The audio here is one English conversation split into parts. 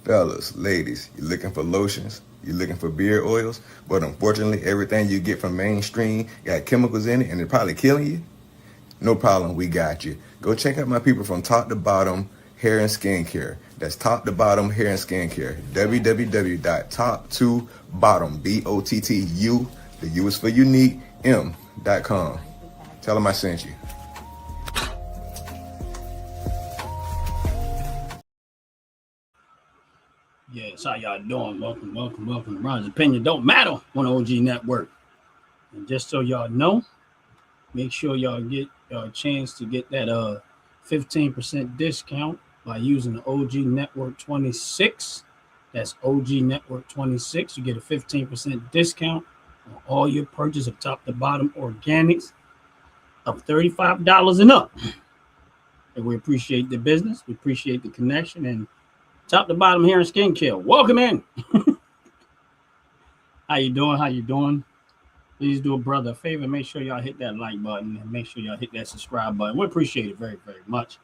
Fellas, ladies, you looking for lotions? You looking for beard oils? But unfortunately, everything you get from mainstream got chemicals in it and it's probably killing you? No problem, we got you. Go check out my people from Top to Bottom Hair and Skincare. That's Top to Bottom Hair and Skincare. www.top2bottom, BOTTU, the U is for unique, M.com. Tell them I sent you. Yes, how y'all doing? Welcome to Ron's Opinion Don't Matter on OG Network. And just so y'all know, make sure y'all get a chance to get that 15% discount by using the OG Network 26. That's OG Network 26. You get a 15% discount on all your purchase of top to bottom organics of $35 and up. And we appreciate the business. We appreciate the connection and top to bottom hair and skincare. Welcome in. How you doing? How you doing? Please do a brother a favor. Make sure y'all hit that like button and make sure y'all hit that subscribe button. We appreciate it very, very much.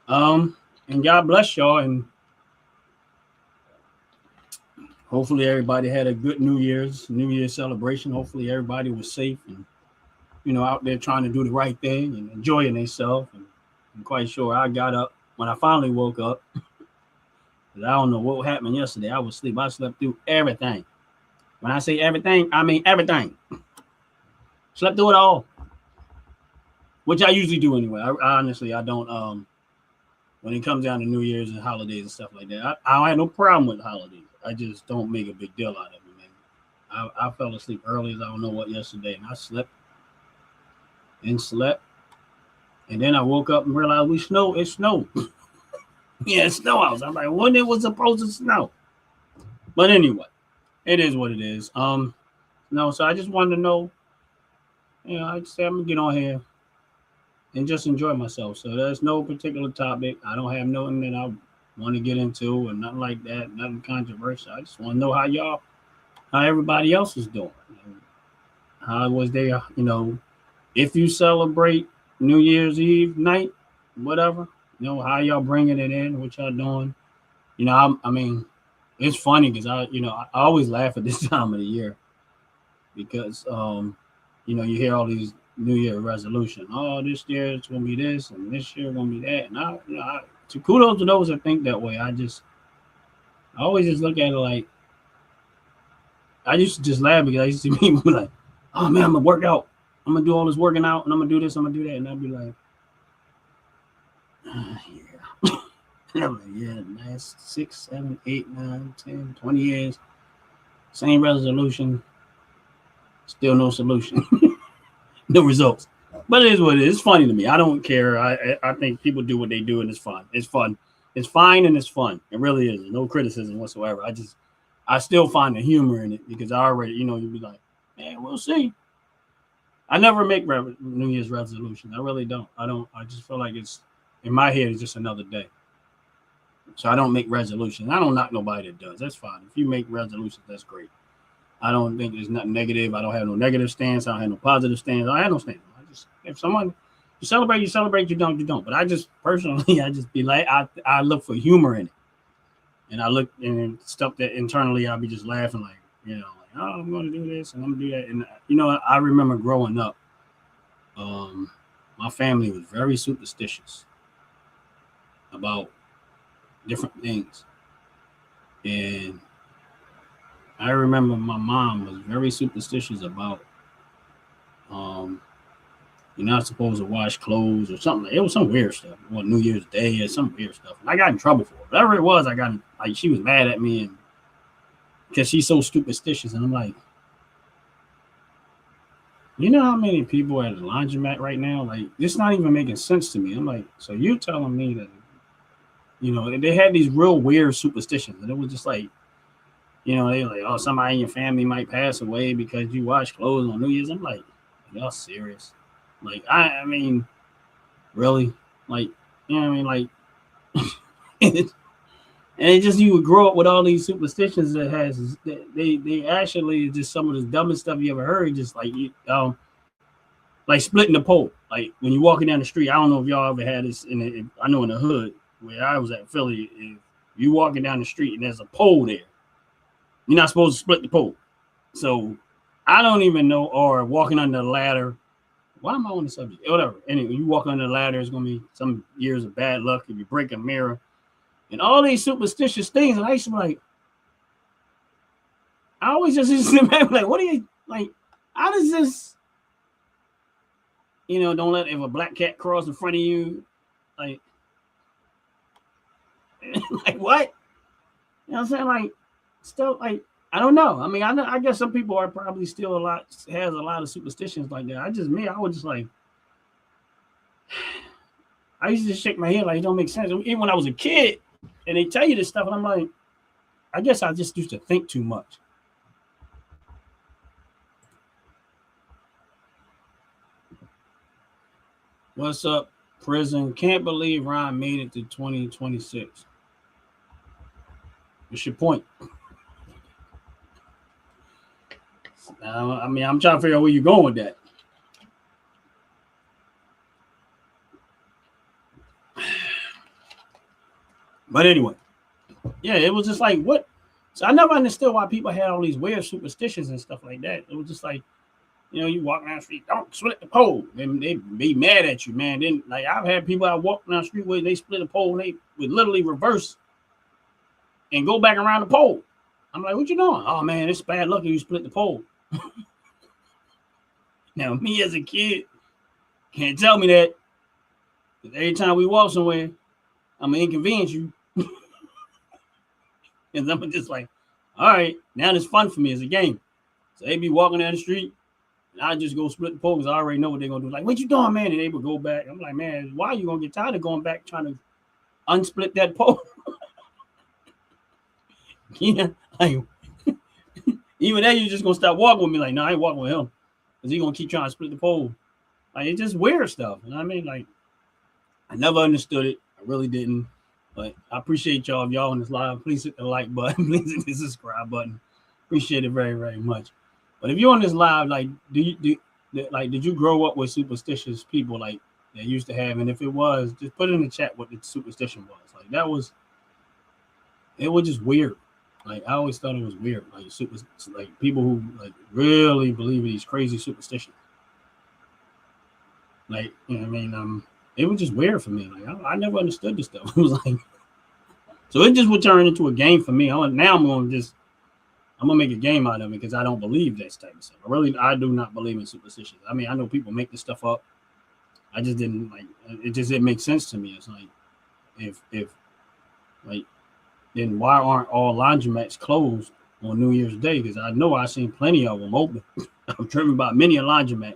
And God bless y'all. And hopefully everybody had a good New Year's celebration. Hopefully everybody was safe and out there trying to do the right thing and enjoying themselves. And I'm quite sure I got up when I finally woke up. I don't know what happened yesterday. I was asleep. I slept through everything. When I say everything, I mean everything. Slept through it all, which I usually do anyway. I honestly, I don't. When it comes down to New Year's and holidays and stuff like that, I don't have no problem with holidays. I just don't make a big deal out of it, man. I fell asleep early as I don't know what yesterday, and I slept, and then I woke up and realized it snowed. Yeah, it snowed out. I'm like, when it was supposed to snow. But anyway, it is what it is. No, so I just wanted to know, I just say I'm gonna get on here and just enjoy myself. So there's no particular topic. I don't have nothing that I want to get into or nothing like that, nothing controversial. I just want to know how everybody else is doing. How was they, if you celebrate New Year's Eve night, whatever, how y'all bringing it in, what y'all doing. I mean, it's funny because I always laugh at this time of the year because, you hear all these New Year resolution. Oh, this year it's gonna be this, and this year gonna be that. And so kudos to those that think that way. I always just look at it like I used to just laugh because I used to see people like, oh man, I'm gonna work out. I'm gonna do all this working out, and I'm gonna do this, I'm gonna do that, and I'd be like, yeah. And I'm like, yeah, last 6, 7, 8, 9, 10, 20 years, same resolution, still no solution. No results. But it is what it is. It's funny to me. I don't care. I think people do what they do and it's fun. It's fun. It's fine and it's fun. It really is. No criticism whatsoever. I still find the humor in it because I already, you'd be like, man, we'll see. I never make New Year's resolutions. I really don't. I just feel like it's in my head. It's just another day. So I don't make resolutions. I don't knock nobody that does. That's fine. If you make resolutions, that's great. I don't think there's nothing negative. I don't have no negative stance. I don't have no positive stance. I have no stance. If someone you celebrate, you don't. But I just personally, I just be like, I look for humor in it, and I look and stuff that internally I'll be just laughing like, oh, I'm going to do this and I'm going to do that. And I remember growing up, my family was very superstitious about different things, and I remember my mom was very superstitious about you're not supposed to wash clothes or something. It was some weird stuff. Well, New Year's Day or some weird stuff. And I got in trouble for it. Whatever it was, she was mad at me and because she's so superstitious. And I'm like, you know how many people at the laundromat right now? Like, it's not even making sense to me. I'm like, so you're telling me that, they had these real weird superstitions. And it was just like, they were like, oh, somebody in your family might pass away because you wash clothes on New Year's. I'm like, y'all serious? Like, I mean, really? Like, I mean? Like, and it just, you would grow up with all these superstitions that they actually just some of the dumbest stuff you ever heard. Just like splitting the pole. Like when you're walking down the street, I don't know if y'all ever had this I know in the hood where I was at Philly, You walking down the street and there's a pole there. You're not supposed to split the pole. So I don't even know, or walking under the ladder. Why am I on the subject? Whatever. Anyway, you walk under the ladder, it's gonna be some years of bad luck if you break a mirror and all these superstitious things. And I used to be like, I always just used to sit back like, what are you like? How does this, don't let if a black cat cross in front of you, like, like what? You know what I'm saying? Like, still, like, I don't know. I mean, I guess some people are probably still has a lot of superstitions like that. I was just like, I used to just shake my head like it don't make sense. Even when I was a kid, and they tell you this stuff, and I'm like, I guess I just used to think too much. What's up, prison? Can't believe Ryan made it to 2026. What's your point? I mean, I'm trying to figure out where you're going with that. But anyway, yeah, it was just like, what? So I never understood why people had all these weird superstitions and stuff like that. It was just like, you walk down the street, don't split the pole. And they be mad at you, man. Then, like, I've had people I walk down the street where they split a pole and they would literally reverse and go back around the pole. I'm like, what you doing? Oh, man, it's bad luck if you split the pole. Now, me as a kid, can't tell me that. Every time we walk somewhere, I'm going to inconvenience you. And I'm just like, all right, now it's fun for me as a game. So they be walking down the street, and I just go split the pole because I already know what they're going to do. Like, what you doing, man? And they would go back. I'm like, man, why are you going to get tired of going back trying to unsplit that pole? Yeah, like, even then, you're just going to stop walking with me. Like, no, I ain't walking with him because he's going to keep trying to split the pole. Like, it's just weird stuff. You know what I mean? Like, I never understood it. I really didn't. But I appreciate y'all. If y'all on this live, please hit the like button. Please hit the subscribe button. Appreciate it very, very much. But if you're on this live, like, did you grow up with superstitious people like they used to have? And if it was, just put it in the chat what the superstition was. Like, it was just weird. Like, I always thought it was weird. Like people who like really believe in these crazy superstitions. Like, you know what I mean? It was just weird for me. Like, I never understood this stuff. It was like, so it just would turn into a game for me. Now I'm gonna make a game out of it because I don't believe that type of stuff. I do not believe in superstitions. I mean, I know people make this stuff up. I just didn't like it. Just didn't make sense to me. It's like, if like, then why aren't all laundromats closed on New Year's Day? Because I know I've seen plenty of them open. I've driven by many a laundromat.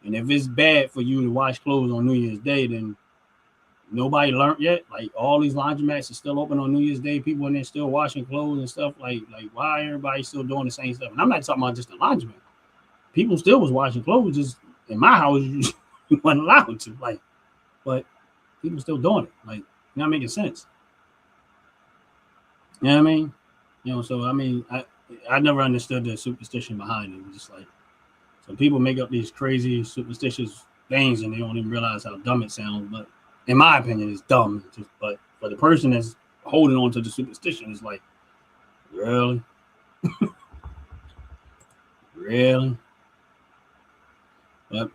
And if it's bad for you to wash clothes on New Year's Day, then nobody learned yet. Like, all these laundromats are still open on New Year's Day. People in there still washing clothes and stuff. Like why everybody still doing the same stuff? And I'm not talking about just the laundromat. People still was washing clothes. Just in my house, you wasn't allowed to. Like, but people still doing it. Like, not making sense. You know what I mean? So I mean, I never understood the superstition behind it. It was just like, so people make up these crazy superstitious things and they don't even realize how dumb it sounds. But in my opinion, it's dumb. But for the person that's holding on to the superstition, it's like, really? Really? But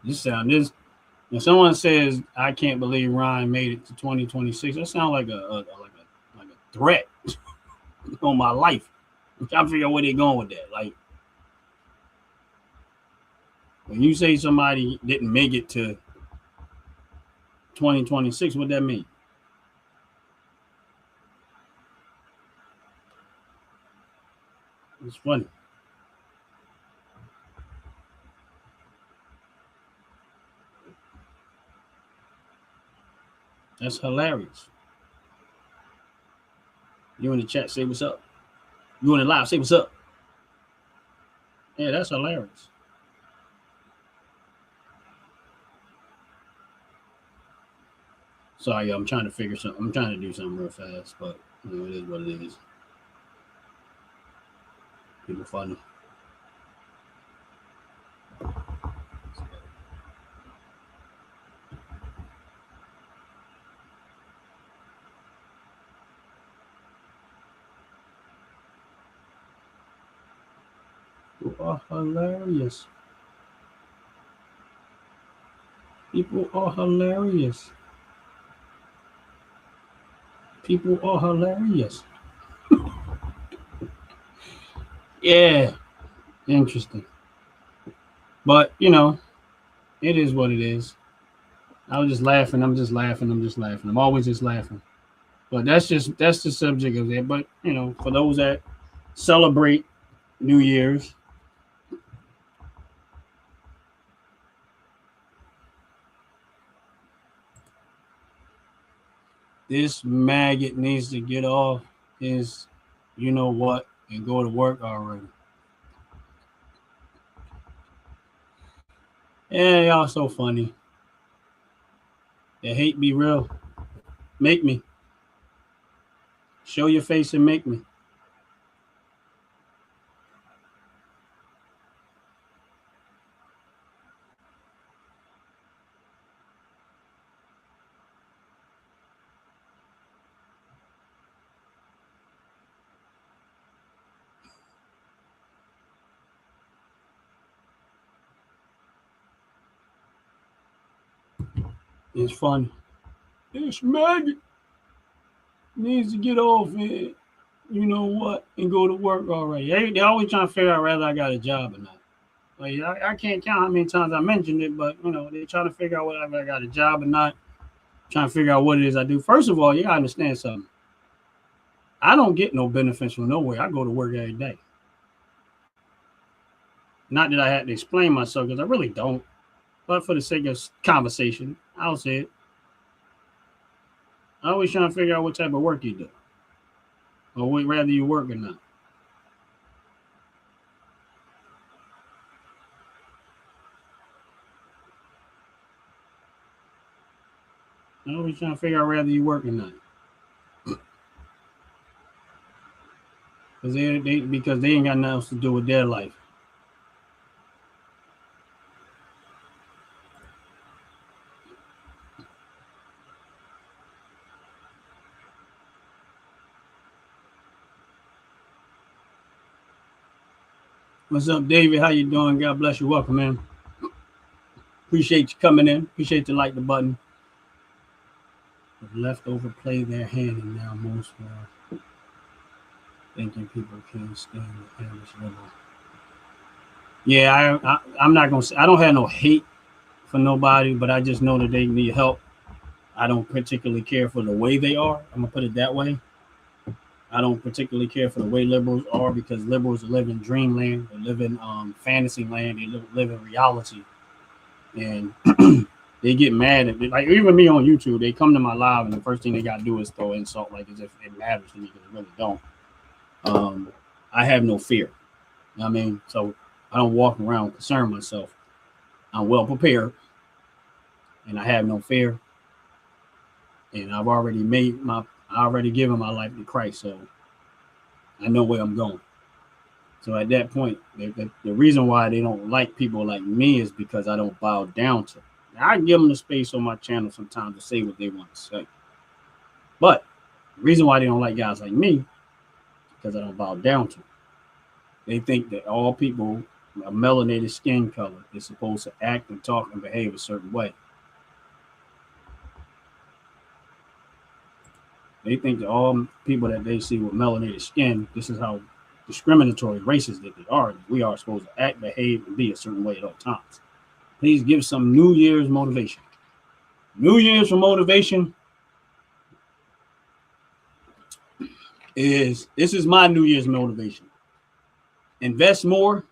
when someone says, I can't believe Ryan made it to 2026, that sounds like a threat on my life. I'm trying to figure out where they're going with that. Like, when you say somebody didn't make it to 2026, what that mean? It's funny. That's hilarious. You in the chat, say what's up. You in the live, say what's up. Yeah, that's hilarious. Sorry, I'm trying to figure something. I'm trying to do something real fast, but it is what it is. People funny. are hilarious. People are hilarious. People are hilarious. Yeah, interesting. But it is what it is. I was just laughing. I'm just laughing. I'm just laughing. I'm always just laughing. But that's the subject of it. But for those that celebrate New Year's, this maggot needs to get off his, what, and go to work already. Yeah, y'all so funny. The hate be real. Make me. Show your face and make me. It's funny. This maggot needs to get off it. You know what? And go to work already. They always trying to figure out whether I got a job or not. Like I can't count how many times I mentioned it, but they're trying to figure out whether I got a job or not. Trying to figure out what it is I do. First of all, you gotta understand something. I don't get no benefits from nowhere. I go to work every day. Not that I had to explain myself because I really don't. But for the sake of conversation, I'll say it. I always trying to figure out what type of work you do, or whether you work or not. I always trying to figure out whether you work or not. Because they ain't got nothing else to do with their life. What's up, David? How you doing? God bless you. Welcome, man. Appreciate you coming in. Appreciate you like the button. The leftover play their hand, and now most are thinking people can't stand the average level. Yeah, I'm not gonna say I don't have no hate for nobody, but I just know that they need help. I don't particularly care for the way they are. I'm gonna put it that way. I don't particularly care for the way liberals are because liberals live in dreamland, they live in fantasy land, they live in reality, and they get mad at like even me on YouTube. They come to my live, and the first thing they got to do is throw insult, like as if it matters to me because it really don't. I have no fear. You know what I mean, so I don't walk around concern myself. I'm well prepared, and I have no fear. And I've already given my life to Christ, so I know where I'm going. So at that point, the reason why they don't like people like me is because I don't bow down to them. Now, I give them the space on my channel sometimes to say what they want to say. But the reason why they don't like guys like me is because I don't bow down to them. They think that all people a melanated skin color is supposed to act and talk and behave a certain way. They think that all people that they see with melanated skin, this is how discriminatory racist that they are. We are supposed to act, behave, and be a certain way at all times. Please give some New Year's motivation. New Year's for motivation this is my New Year's motivation. Invest more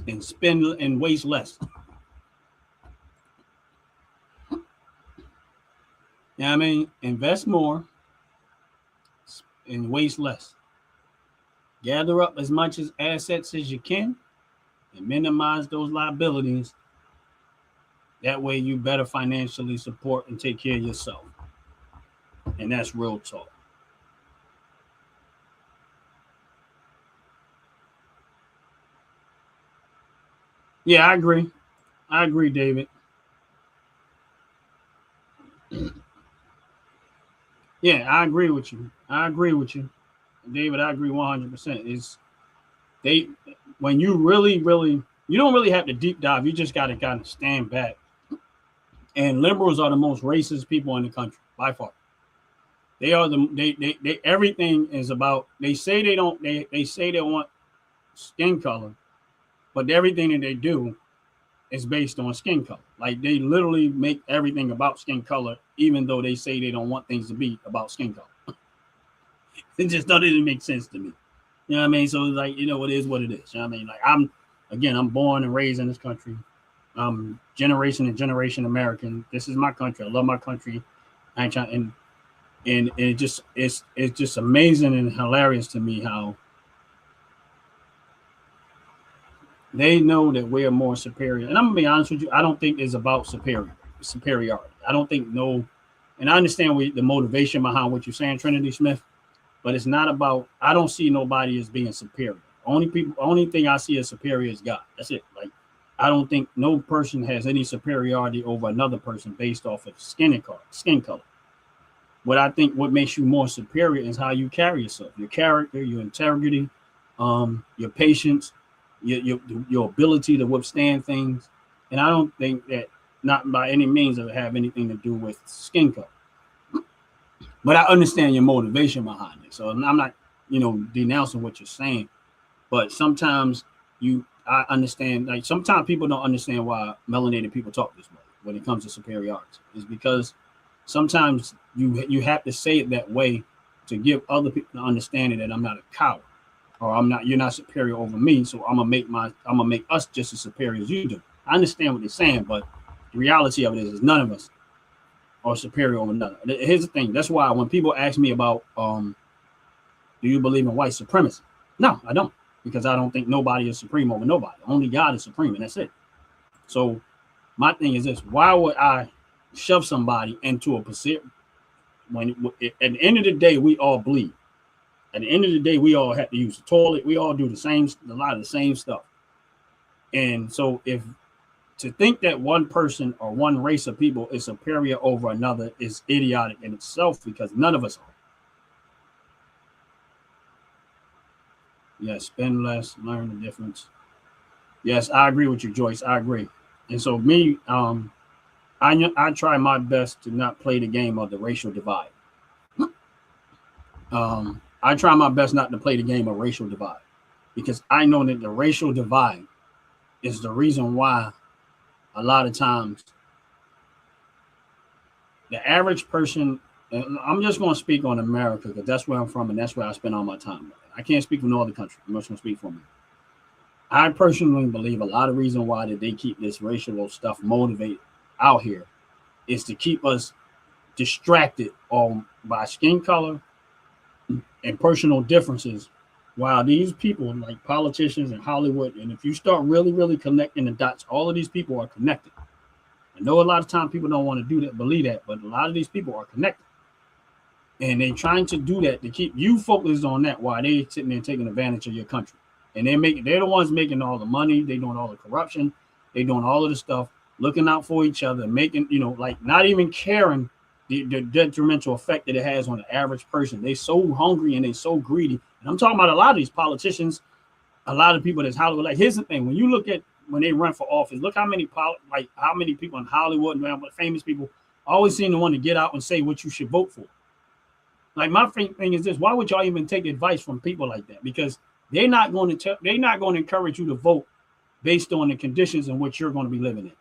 and spend and waste less. You know what I mean? Invest more and waste less. Gather up as much as assets as you can and minimize those liabilities. That way you better financially support and take care of yourself. And that's real talk. Yeah, I agree. I agree, David. Yeah, I agree with you. David, I agree 100%. when you really, you don't really have to deep dive. You just got to kind of stand back. And liberals are the most racist people in the country by far. They are they everything is about. They say they don't. They say they want skin color, but everything that they do is based on skin color. Like they literally make everything about skin color, even though they say they don't want things to be about skin color. It just doesn't make sense to me. You know what I mean? So it's like, it is what it is. You know what I mean? Like I'm born and raised in this country. Generation and generation American. This is my country. I love my country. I ain't trying, and it's just amazing and hilarious to me how they know that we're more superior. And I'm gonna be honest with you, I don't think it's about superiority. I don't think and I understand the motivation behind what you're saying, Trinity Smith, but it's not about. I don't see nobody as being superior. Only thing I see as superior is God. That's it. Like, I don't think no person has any superiority over another person based off of skin color. What makes you more superior is how you carry yourself, your character, your integrity, your patience, your ability to withstand things. And I don't think that, not by any means, does it have anything to do with skin color. But I understand your motivation behind it. So I'm not, denouncing what you're saying. But sometimes I understand, like sometimes people don't understand why melanated people talk this way when it comes to superiority. It's because sometimes you have to say it that way to give other people the understanding that I'm not a coward, or you're not superior over me. So I'm gonna make us just as superior as you do. I understand what they're saying, but the reality of it is none of us are superior over another. Here's the thing. That's why when people ask me about, do you believe in white supremacy? No, I don't. Because I don't think nobody is supreme over nobody. Only God is supreme, and that's it. So my thing is this: why would I shove somebody into a position when at the end of the day we all bleed? At the end of the day, we all have to use the toilet. We all do a lot of the same stuff. And so to think that one person or one race of people is superior over another is idiotic in itself, because none of us are. Yes, spend less, learn the difference. Yes, I agree with you, Joyce. I agree. And so me, I try my best to not play the game of the racial divide. I try my best not to play the game of racial divide, because I know that the racial divide is the reason why a lot of times the average person, and I'm just going to speak on America because that's where I'm from and that's where I spend all my time. I can't speak for no other country. I'm just going to speak for me. I personally believe a lot of reason why that they keep this racial stuff motivated out here is to keep us distracted by skin color and personal differences, while these people like politicians in Hollywood, and if you start really, really connecting the dots, all of these people are connected. I know a lot of times people don't want to do that, believe that, but a lot of these people are connected. And they're trying to do that to keep you focused on that while they're sitting there taking advantage of your country. And they're the ones making all the money, they're doing all the corruption, they're doing all of the stuff, looking out for each other, making, like not even caring the detrimental effect that it has on the average person. They're so hungry and they're so greedy. And I'm talking about a lot of these politicians, a lot of people that's Hollywood. Like, here's the thing: when you look at when they run for office, look how many people in Hollywood and famous people always seem to want to get out and say what you should vote for. Like, my thing is this: why would y'all even take advice from people like that? Because they're not going to encourage you to vote based on the conditions in which you're going to be living in.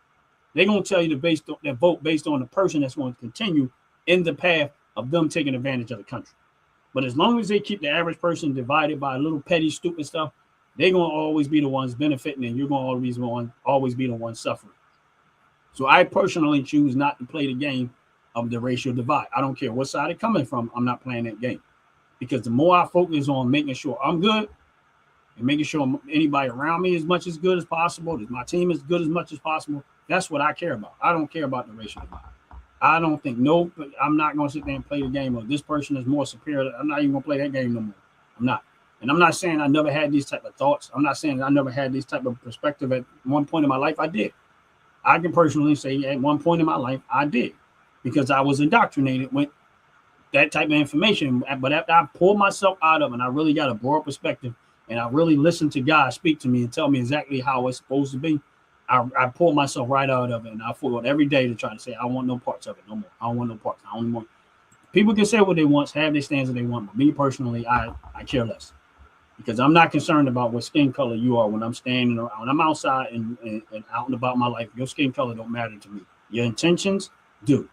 They're going to tell you to vote based on the person that's going to continue in the path of them taking advantage of the country. But as long as they keep the average person divided by a little petty, stupid stuff, they're going to always be the ones benefiting, and you're going to always be the one suffering. So I personally choose not to play the game of the racial divide. I don't care what side it's coming from. I'm not playing that game, because the more I focus on making sure I'm good and making sure anybody around me is much as good as possible, that my team is good as much as possible, that's what I care about. I don't care about the racial divide. I don't think I'm not going to sit there and play the game of this person is more superior. I'm not even going to play that game no more. I'm not. And I'm not saying I never had these type of thoughts. I'm not saying I never had this type of perspective at one point in my life. I did. I can personally say at one point in my life, I did, because I was indoctrinated with that type of information. But after I pulled myself out of it and I really got a broad perspective and I really listen to God speak to me and tell me exactly how it's supposed to be, I pull myself right out of it, and I fought every day to try to say I want no parts of it no more. I don't want no parts. I don't want. People can say what they want, have their stands that they want, but me personally, I care less because I'm not concerned about what skin color you are when I'm standing around. When I'm outside and out and about my life, your skin color don't matter to me. Your intentions do.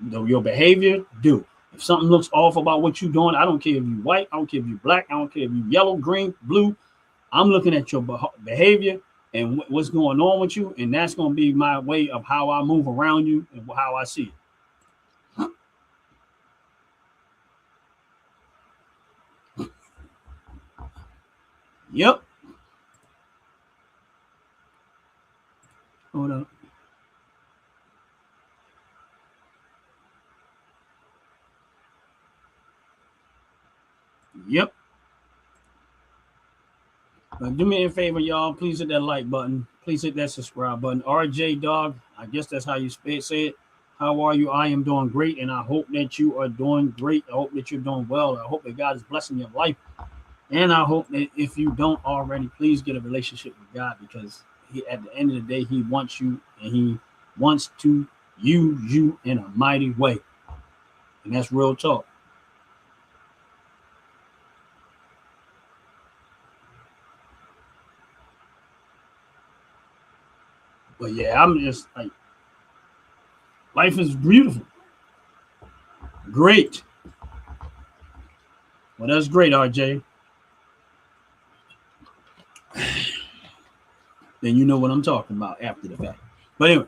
Your behavior do. If something looks off about what you're doing, I don't care if you're white, I don't care if you're black, I don't care if you're yellow, green, blue. I'm looking at your behavior and what's going on with you, and that's going to be my way of how I move around you and how I see it. Yep. Hold up. Yep. Do me a favor, y'all. Please hit that like button. Please hit that subscribe button. RJ Dog, I guess that's how you say it. How are you? I am doing great, and I hope that you are doing great. I hope that you're doing well. I hope that God is blessing your life. And I hope that if you don't already, please get a relationship with God because at the end of the day, He wants you and He wants to use you in a mighty way. And that's real talk. But yeah, I'm just like, life is beautiful. Great. Well, that's great, RJ. Then you know what I'm talking about after the fact. But anyway,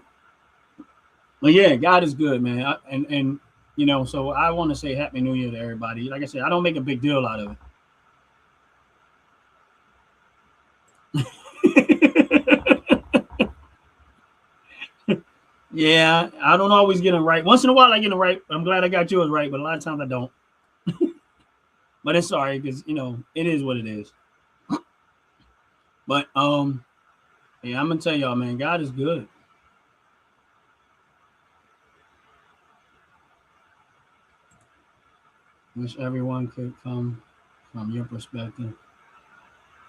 well, yeah, God is good, man. And you know, so I want to say Happy New Year to everybody. Like I said, I don't make a big deal out of it. Yeah, I don't always get them right. Once in a while, I get them right. I'm glad I got yours right, but a lot of times I don't. But it's sorry because you know it is what it is. But yeah, I'm gonna tell y'all, man, God is good. Wish everyone could come from your perspective,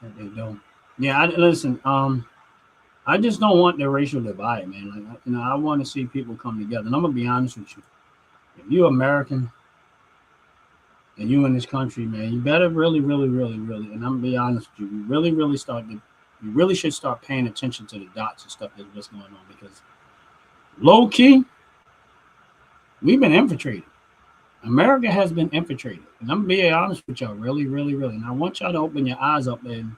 but they don't. Yeah, listen. I just don't want the racial divide, man. Like, you know, I want to see people come together. And I'm gonna be honest with you. If you're American and you in this country, man, you better really, really, really, really, and I'm gonna be honest with you, you really should start paying attention to the dots and stuff that's what's going on because low key, we've been infiltrated. America has been infiltrated. And I'm gonna be honest with y'all, really, really, really. And I want y'all to open your eyes up and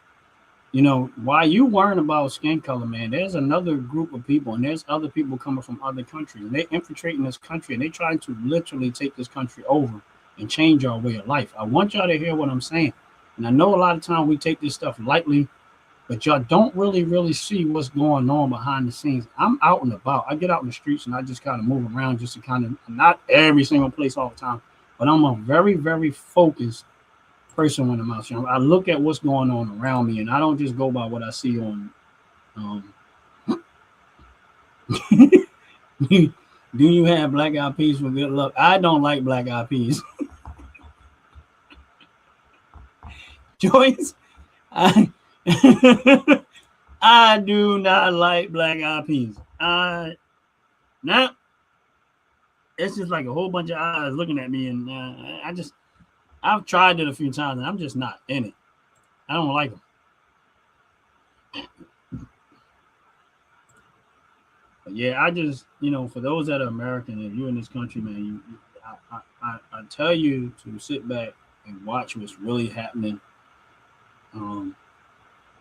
you know, while you worrying about skin color, man, there's another group of people and there's other people coming from other countries and they infiltrating this country and they trying to literally take this country over and change our way of life. I want y'all to hear what I'm saying. And I know a lot of time we take this stuff lightly, but y'all don't really, really see what's going on behind the scenes. I'm out and about. I get out in the streets and I just kind of move around just to kind of, not every single place all the time, but I'm a very, very focused person when I'm out here. I look at what's going on around me, and I don't just go by what I see on. Do you have black eyed peas for good luck? I don't like black eyed peas. Joyce, I I do not like black eyed peas. Now it's just like a whole bunch of eyes looking at me, and I've tried it a few times, and I'm just not in it. I don't like them. But yeah, I just, you know, for those that are American, if you're in this country, man, I tell you to sit back and watch what's really happening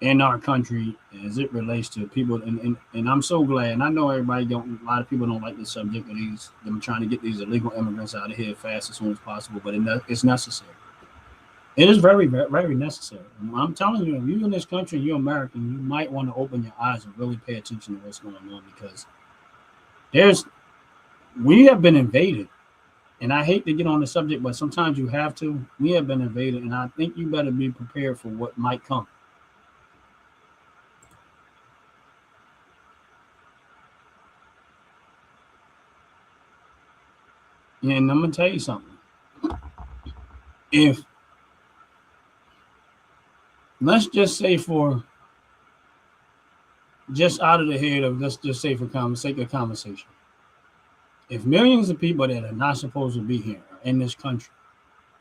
in our country as it relates to people. And I'm so glad. And I know everybody don't, a lot of people don't like the subject of them trying to get these illegal immigrants out of here fast as soon as possible, but it's necessary. It is very, very necessary. I'm telling you, if you're in this country, you're American, you might want to open your eyes and really pay attention to what's going on because we have been invaded. And I hate to get on the subject, but sometimes you have to. We have been invaded, and I think you better be prepared for what might come. And I'm going to tell you something. If let's just say for just out of the head of let's just say for sake of conversation, if millions of people that are not supposed to be here are in this country,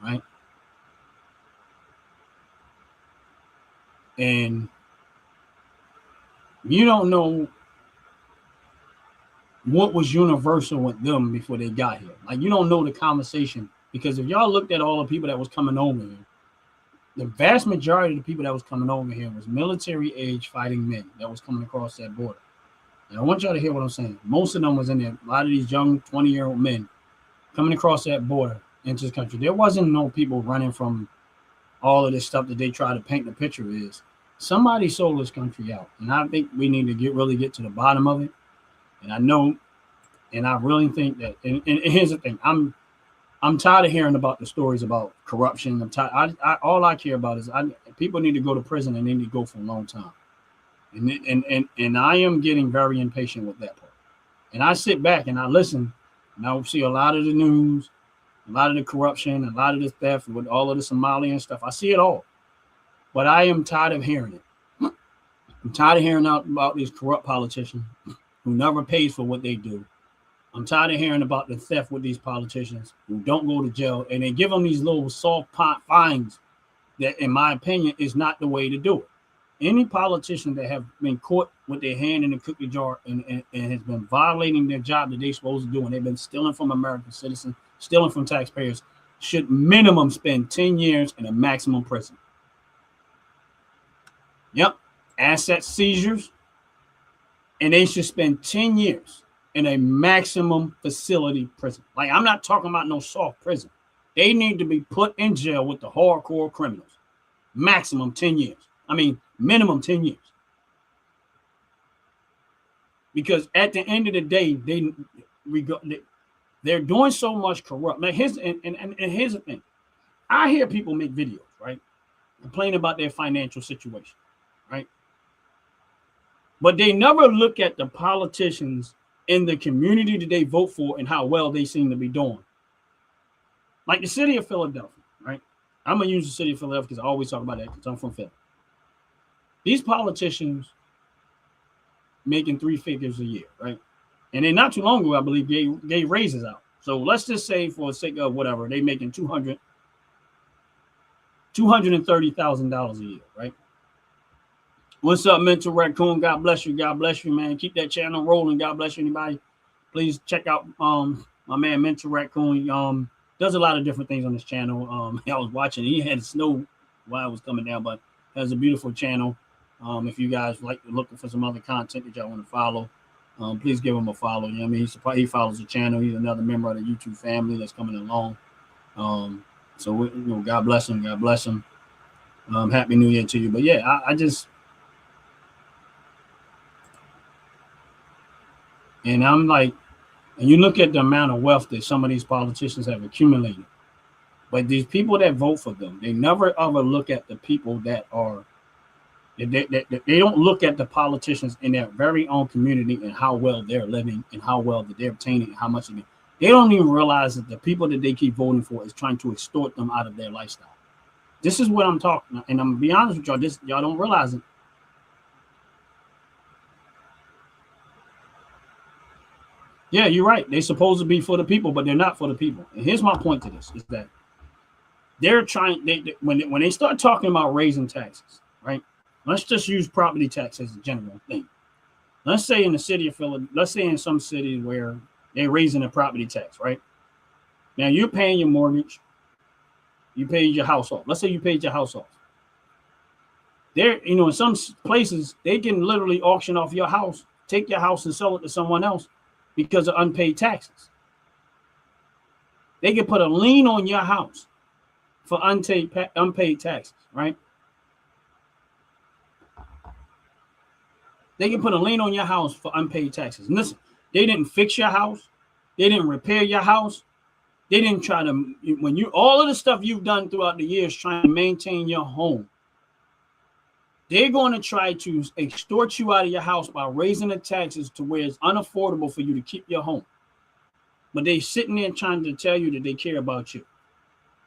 right? And you don't know what was universal with them before they got here. Like you don't know the conversation, because if y'all looked at all the people that was coming over here, the vast majority of the people that was coming over here was military age fighting men that was coming across that border. And I want y'all to hear what I'm saying. Most of them was in there. A lot of these young 20-year-old men coming across that border into this country. There wasn't no people running from all of this stuff that they try to paint the picture is. Somebody sold this country out. And I think we need to really get to the bottom of it. And I know, and I really think that, and here's the thing, I'm tired of hearing about the stories about corruption. I'm tired. All I care about is people need to go to prison, and they need to go for a long time. And I am getting very impatient with that part. And I sit back and I listen, and I see a lot of the news, a lot of the corruption, a lot of the theft with all of the Somalian stuff. I see it all. But I am tired of hearing it. I'm tired of hearing about these corrupt politicians who never pays for what they do. I'm tired of hearing about the theft with these politicians who don't go to jail, and they give them these little soft fines that, in my opinion, is not the way to do it. Any politician that have been caught with their hand in the cookie jar and has been violating their job that they're supposed to do, and they've been stealing from American citizens, stealing from taxpayers, should minimum spend 10 years in a maximum prison. Yep, asset seizures, and they should spend 10 years in a maximum facility prison. Like, I'm not talking about no soft prison. They need to be put in jail with the hardcore criminals. Maximum 10 years. I mean, minimum 10 years. Because at the end of the day, they're doing so much corrupt. Now, here's the thing. I hear people make videos, right, complain about their financial situation, right? But they never look at the politicians in the community that they vote for and how well they seem to be doing. Like the city of Philadelphia, right? I'm going to use the city of Philadelphia because I always talk about that because I'm from Philly. These politicians making 3 figures a year, right? And then not too long ago, I believe, gave raises out. So let's just say, for the sake of whatever, they making $230,000 a year, right? What's up, Mental Raccoon? God bless you. God bless you, man. Keep that channel rolling. God bless you. Anybody, please check out my man Mental Raccoon. Does a lot of different things on this channel. I was watching. He had snow while I was coming down, but has a beautiful channel. If you guys like looking for some other content that y'all want to follow, please give him a follow. You know what I mean? He follows the channel. He's another member of the YouTube family that's coming along. So God bless him. God bless him. Happy New Year to you. But yeah, I just. And I'm like, and you look at the amount of wealth that some of these politicians have accumulated, but these people that vote for them, they never ever look at the people that are, they don't look at the politicians in their very own community and how well they're living and how well that they're obtaining, how much they don't even realize that the people that they keep voting for is trying to extort them out of their lifestyle. This is what I'm talking, and I'm gonna be honest with y'all, y'all don't realize it. Yeah, you're right. They're supposed to be for the people, but they're not for the people. And here's my point to this: is that they're trying. When they start talking about raising taxes, right? Let's just use property tax as a general thing. Let's say in the city of Philadelphia, let's say in some city where they're raising the property tax, right? Now you're paying your mortgage, you paid your house off. Let's say you paid your house off. There, in some places they can literally auction off your house, take your house and sell it to someone else. Because of unpaid taxes. They can put a lien on your house for unpaid taxes, right? They can put a lien on your house for unpaid taxes. And listen, they didn't fix your house. They didn't repair your house. They didn't try to, all of the stuff you've done throughout the years trying to maintain your home, they're going to try to extort you out of your house by raising the taxes to where it's unaffordable for you to keep your home. But they're sitting there trying to tell you that they care about you.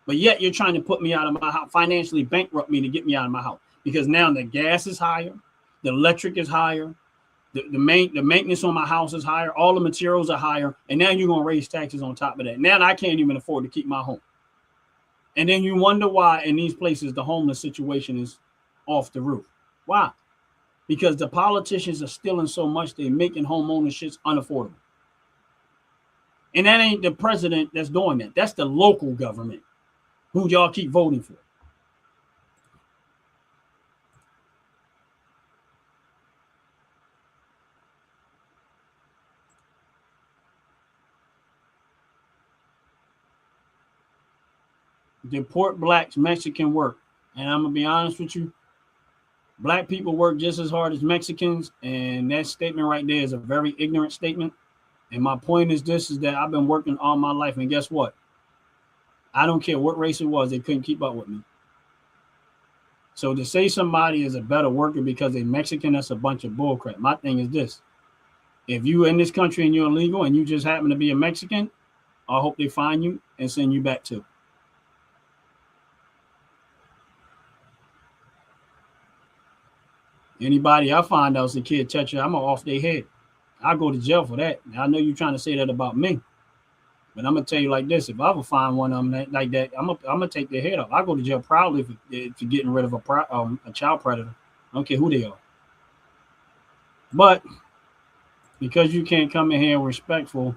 But yet you're trying to put me out of my house, financially bankrupt me to get me out of my house. because now the gas is higher, the electric is higher, the maintenance on my house is higher, all the materials are higher, and now you're gonna raise taxes on top of that. Now I can't even afford to keep my home. And then you wonder why in these places the homeless situation is off the roof. Why? Because the politicians are stealing so much, they're making home ownership unaffordable. And that ain't the president that's doing that. That's the local government who y'all keep voting for. Deport blacks, Mexican work. And I'm going to be honest with you. Black people work just as hard as Mexicans. And that statement right there is a very ignorant statement. And my point is this, is that I've been working all my life. And guess what? I don't care what race it was. They couldn't keep up with me. So to say somebody is a better worker because they're Mexican, that's a bunch of bullcrap. My thing is this. If you in this country and you're illegal and you just happen to be a Mexican, I hope they find you and send you back too. Anybody I find out is a kid touch you, I'm gonna off their head. I'll go to jail for that. I know you're trying to say that about me, but I'm gonna tell you like this: if I ever find one of them like that, I'm gonna take their head off. I go to jail proudly for getting rid of a child predator. I don't care who they are. But because you can't come in here respectful,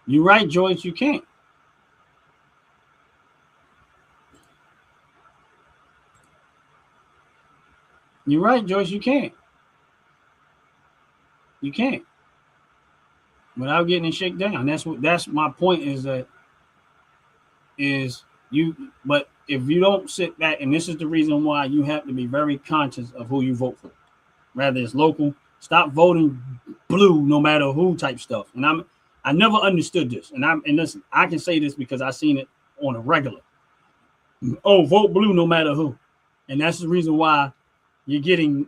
you're right, Joyce, you can't. You're right, Joyce, you can't. You can't. Without getting it shaken down. That's my point is that but if you don't sit back, and this is the reason why you have to be very conscious of who you vote for. Rather it's local, stop voting blue no matter who type stuff. And I never understood this. And listen, I can say this because I've seen it on a regular. Oh, vote blue no matter who. And that's the reason why you're getting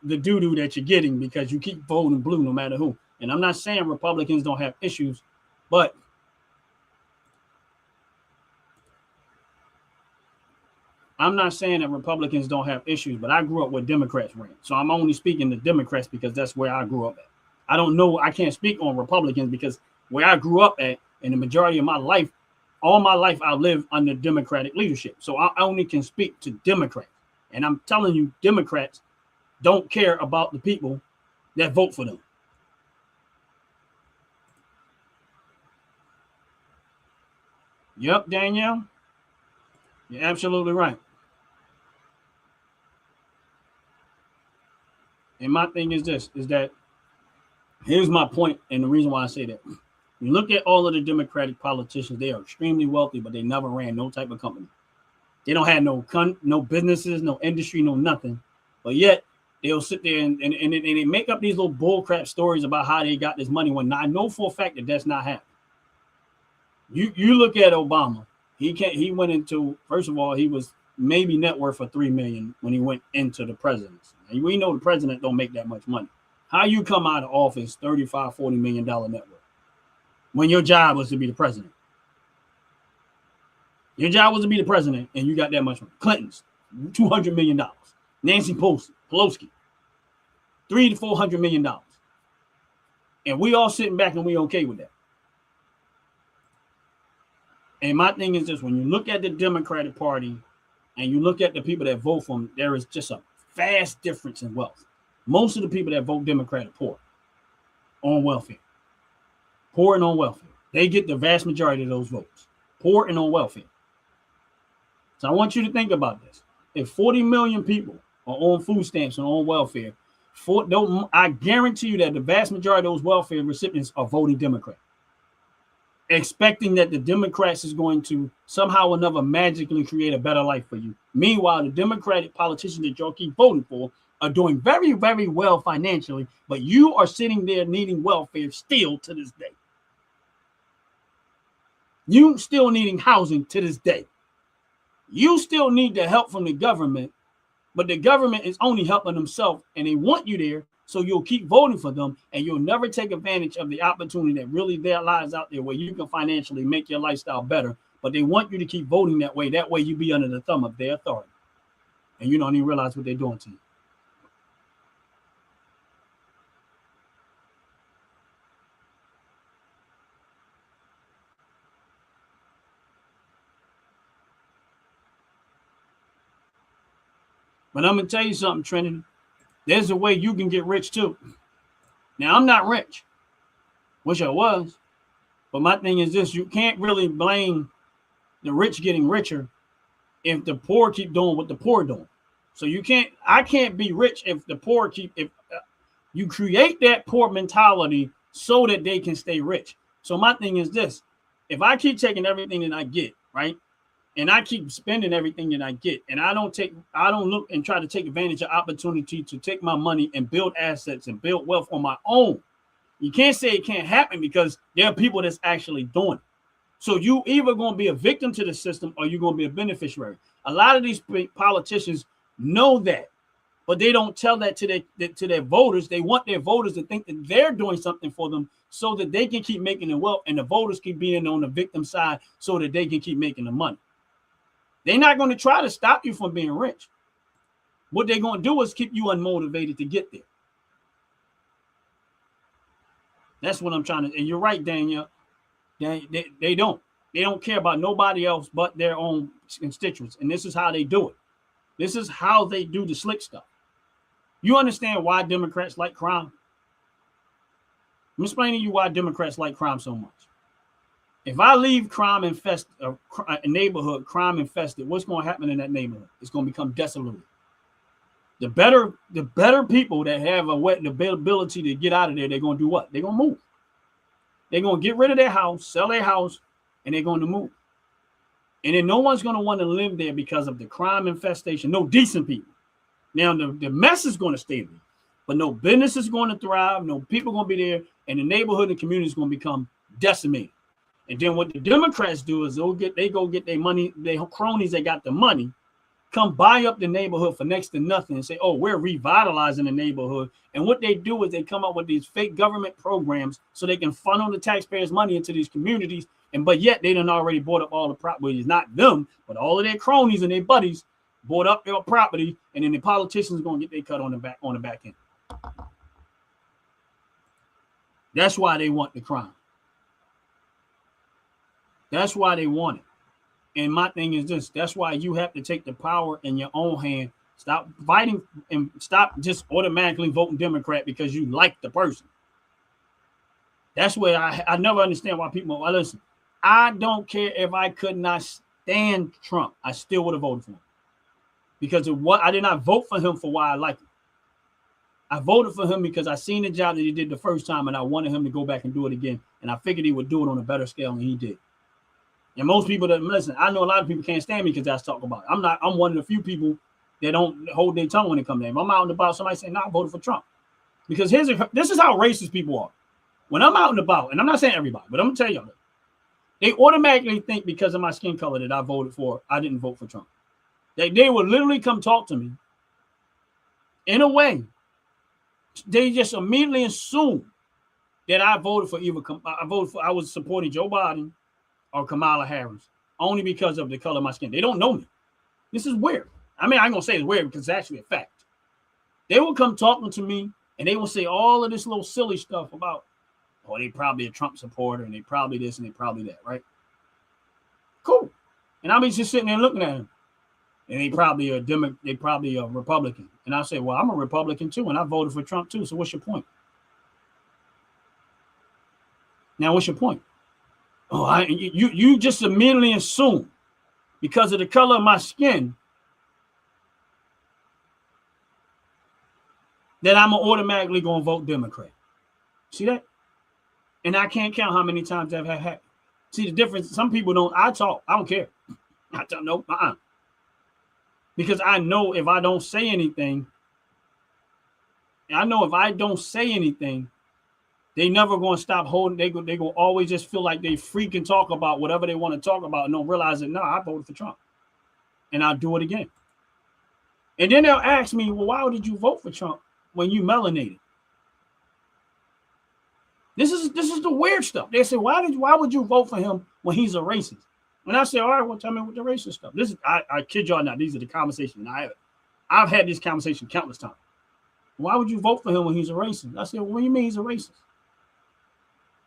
the doo-doo that you're getting, because you keep voting blue no matter who. And I'm not saying Republicans don't have issues, but I'm not saying that Republicans don't have issues, but I grew up where Democrats ran. So I'm only speaking to Democrats because that's where I grew up at. I don't know. I can't speak on Republicans because where I grew up at, in the majority of my life, all my life, I lived under Democratic leadership. So I only can speak to Democrats. And I'm telling you, Democrats don't care about the people that vote for them. Yep, Danielle. You're absolutely right. And my thing is this, is that here's my point, and the reason why I say that. You look at all of the Democratic politicians, they are extremely wealthy, but they never ran no type of company. They don't have no businesses, no industry, no nothing. But yet they'll sit there and they make up these little bullcrap stories about how they got this money when I know for a fact that that's not happening. You look at Obama. He went into, first of all, he was maybe net worth for $3 million when he went into the presidency. And we know the president don't make that much money. How you come out of office $35-40 million net worth when your job was to be the president? Your job was to be the president, and you got that much money. Clinton's $200 million. Nancy Pelosi, $300 to $400 million. And we all sitting back and we okay with that. And my thing is this: when you look at the Democratic Party and you look at the people that vote for them, there is just a vast difference in wealth. Most of the people that vote Democrat are poor, on welfare. Poor and on welfare. They get the vast majority of those votes. Poor and on welfare. So I want you to think about this. If 40 million people are on food stamps and on welfare, I guarantee you that the vast majority of those welfare recipients are voting Democrat, expecting that the Democrats is going to somehow or another magically create a better life for you. Meanwhile, the Democratic politicians that y'all keep voting for are doing very, very well financially, but you are sitting there needing welfare still to this day. You still needing housing to this day. You still need the help from the government, but the government is only helping themselves, and they want you there So you'll keep voting for them, and you'll never take advantage of the opportunity that really there lies out there where you can financially make your lifestyle better. But they want you to keep voting that way. That way you be under the thumb of their authority. And you don't even realize what they're doing to you. But I'm going to tell you something, Trinity. There's a way you can get rich too. Now, I'm not rich. Wish I was. But my thing is this. You can't really blame the rich getting richer if the poor keep doing what the poor are doing. So I can't be rich if the poor you create that poor mentality so that they can stay rich. So my thing is this. If I keep taking everything that I get, right? And I keep spending everything that I get, and I don't look and try to take advantage of opportunity to take my money and build assets and build wealth on my own. You can't say it can't happen because there are people that's actually doing it. So you either going to be a victim to the system or you're going to be a beneficiary. A lot of these politicians know that, but they don't tell that to their voters. They want their voters to think that they're doing something for them so that they can keep making the wealth, and the voters keep being on the victim side so that they can keep making the money. They're not going to try to stop you from being rich. What they're going to do is keep you unmotivated to get there. That's what I'm trying to. And you're right, Daniel. They don't care about nobody else but their own constituents. And this is how they do it. This is how they do the slick stuff. You understand why Democrats like crime? I'm explaining to you why Democrats like crime so much. If I leave crime infested, a neighborhood crime infested, what's going to happen in that neighborhood? It's going to become desolate. The better people that have the ability to get out of there, they're going to do what? They're going to move. They're going to get rid of their house, sell their house, and they're going to move. And then no one's going to want to live there because of the crime infestation. No decent people. Now, the mess is going to stay there, but no business is going to thrive. No people are going to be there, and the neighborhood and community is going to become decimated. And then what the Democrats do is they go get their money, their cronies that got the money, come buy up the neighborhood for next to nothing and say, oh, we're revitalizing the neighborhood. And what they do is they come up with these fake government programs so they can funnel the taxpayers' money into these communities. But yet they done already bought up all the property. It's not them, but all of their cronies and their buddies bought up their property, and then the politicians are going to get their cut on the back end. That's why they want the crime. That's why they want it. And my thing is this. That's why you have to take the power in your own hand. Stop fighting and stop just automatically voting Democrat because you like the person. That's where I never understand why people listen. I don't care if I could not stand Trump. I still would have voted for him. Because of what I did not vote for him for why I like him. I voted for him because I seen the job that he did the first time and I wanted him to go back and do it again. And I figured he would do it on a better scale than he did. And most people that listen, I know a lot of people can't stand me because that's talk about it. I'm one of the few people that don't hold their tongue when it comes to him. I'm out and about, somebody saying, no, I voted for Trump. Because this is how racist people are. When I'm out and about, and I'm not saying everybody, but I'm gonna tell y'all that they automatically think because of my skin color that I didn't vote for Trump. They would literally come talk to me. In a way, they just immediately assume that I voted for I was supporting Joe Biden or Kamala Harris only because of the color of my skin. They don't know me. This is weird. I mean, I'm going to say it's weird because it's actually a fact. They will come talking to me and they will say all of this little silly stuff about, oh, they probably a Trump supporter and they probably this and they probably that, right? Cool. And I'll be just sitting there looking at them. And they probably a Republican. And I'll say, well, I'm a Republican too, and I voted for Trump too. So what's your point? Now, what's your point? Oh, you just immediately assume because of the color of my skin that I'm automatically going to vote Democrat. See that? And I can't count how many times that have happened. See the difference? Some people don't. I talk. I don't care. I don't know. Because I know if I don't say anything, they never going to stop holding. They go always just feel like they freaking talk about whatever they want to talk about and don't realize that, no, I voted for Trump. And I'll do it again. And then they'll ask me, well, why did you vote for Trump when you melanated? This is the weird stuff. They say, why would you vote for him when he's a racist? And I say, all right, well, tell me what the racist stuff. This is I kid y'all not. These are the conversations I've had this conversation countless times. Why would you vote for him when he's a racist? I said, well, what do you mean he's a racist?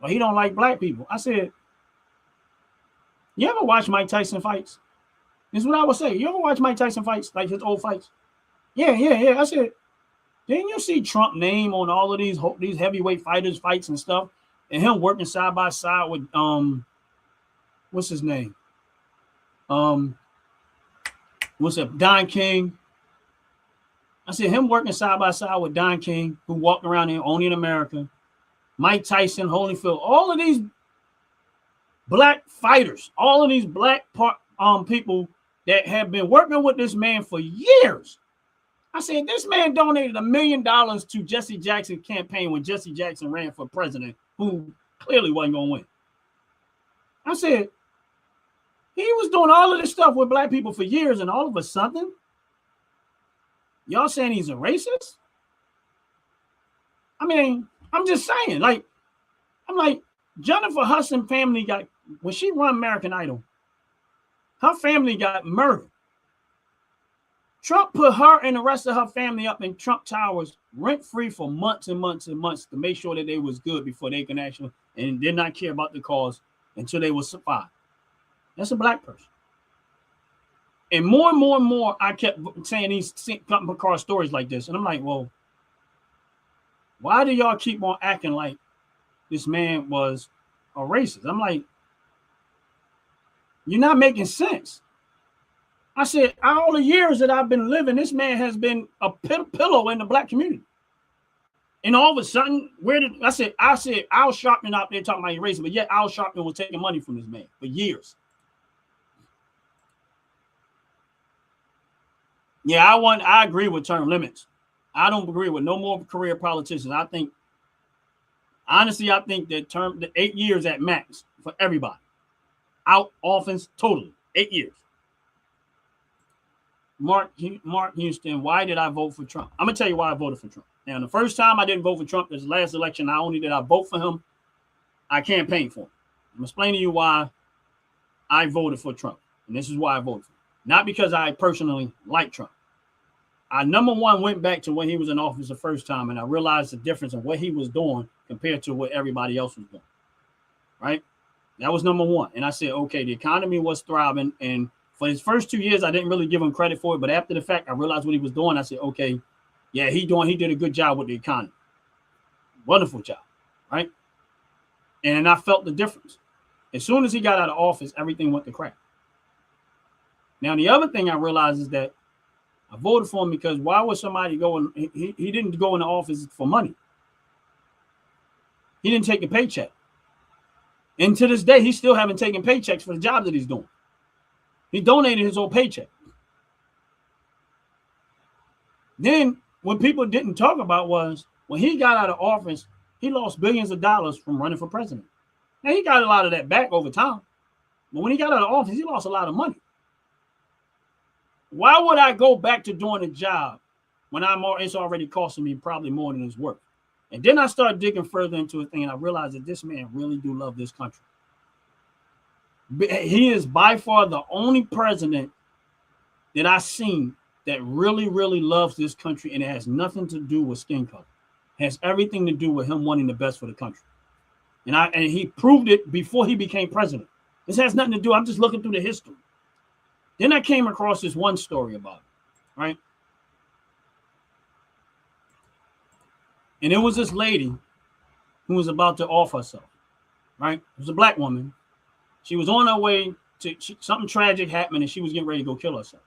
Well, he don't like black people. I said, you ever watch Mike Tyson fights? This is what I would say. You ever watch Mike Tyson fights, like his old fights? Yeah. I said, didn't you see Trump name on all of these heavyweight fighters fights and stuff, and him working side by side with what's his name? What's up, Don King? I said him working side by side with Don King, who walked around here only in America. Mike Tyson, Holyfield, all of these black fighters, all of these black people that have been working with this man for years. I said, this man donated $1 million to Jesse Jackson's campaign when Jesse Jackson ran for president, who clearly wasn't going to win. I said, he was doing all of this stuff with black people for years, and all of a sudden, y'all saying he's a racist? I mean, I'm just saying, I'm like, Jennifer Hudson family when she won American Idol, her family got murdered. Trump put her and the rest of her family up in Trump Towers rent-free for months and months and months to make sure that they was good before they can actually, and did not care about the cause until they was survived. That's a black person. And more, I kept saying these company car stories like this. And I'm like, well, why do y'all keep on acting like this man was a racist? I'm like, you're not making sense. I said, all the years that I've been living, this man has been a pillow in the black community. And all of a sudden, I said Al Sharpton out there talking about racist, but yet Al Sharpton was taking money from this man for years. Yeah, I agree with term limits. I don't agree with no more career politicians. I think that 8 years at max for everybody. Out offense totally. 8 years. Mark Houston, why did I vote for Trump? I'm going to tell you why I voted for Trump. Now, the first time I didn't vote for Trump, this last election, not only did I vote for him, I campaigned for him. I'm explaining to you why I voted for Trump. And this is why I voted for him. Not because I personally like Trump. I, number one, went back to when he was in office the first time, and I realized the difference in what he was doing compared to what everybody else was doing. Right? That was number one. And I said, okay, the economy was thriving, and for his first 2 years, I didn't really give him credit for it. But after the fact, I realized what he was doing. I said, okay, yeah, he did a good job with the economy. Wonderful job, right? And I felt the difference. As soon as he got out of office, everything went to crap. Now, the other thing I realized is that I voted for him because why would somebody go and he didn't go into office for money. He didn't take a paycheck. And to this day, he still haven't taken paychecks for the job that he's doing. He donated his whole paycheck. Then what people didn't talk about was when he got out of office, he lost billions of dollars from running for president. Now, he got a lot of that back over time. But when he got out of office, he lost a lot of money. Why would I go back to doing a job when it's already costing me probably more than it's worth? And then I started digging further into a thing, and I realized that this man really do love this country. He is by far the only president that I've seen that really, really loves this country, and it has nothing to do with skin color. It has everything to do with him wanting the best for the country. And he proved it before he became president. This has nothing to do. I'm just looking through the history. Then I came across this one story about it, right? And it was this lady who was about to off herself, right? It was a black woman. She was on her way to something tragic happened, and she was getting ready to go kill herself.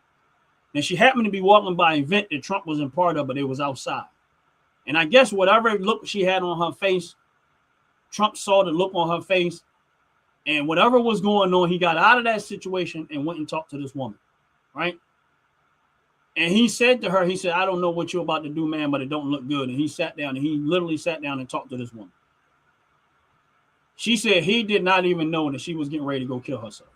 And she happened to be walking by an event that Trump was in part of, but it was outside. And I guess whatever look she had on her face, Trump saw the look on her face, and whatever was going on, he got out of that situation and went and talked to this woman, right? And he said to her, he said, I don't know what you're about to do, man, but it don't look good. And he sat down, and he literally sat down and talked to this woman. She said he did not even know that she was getting ready to go kill herself.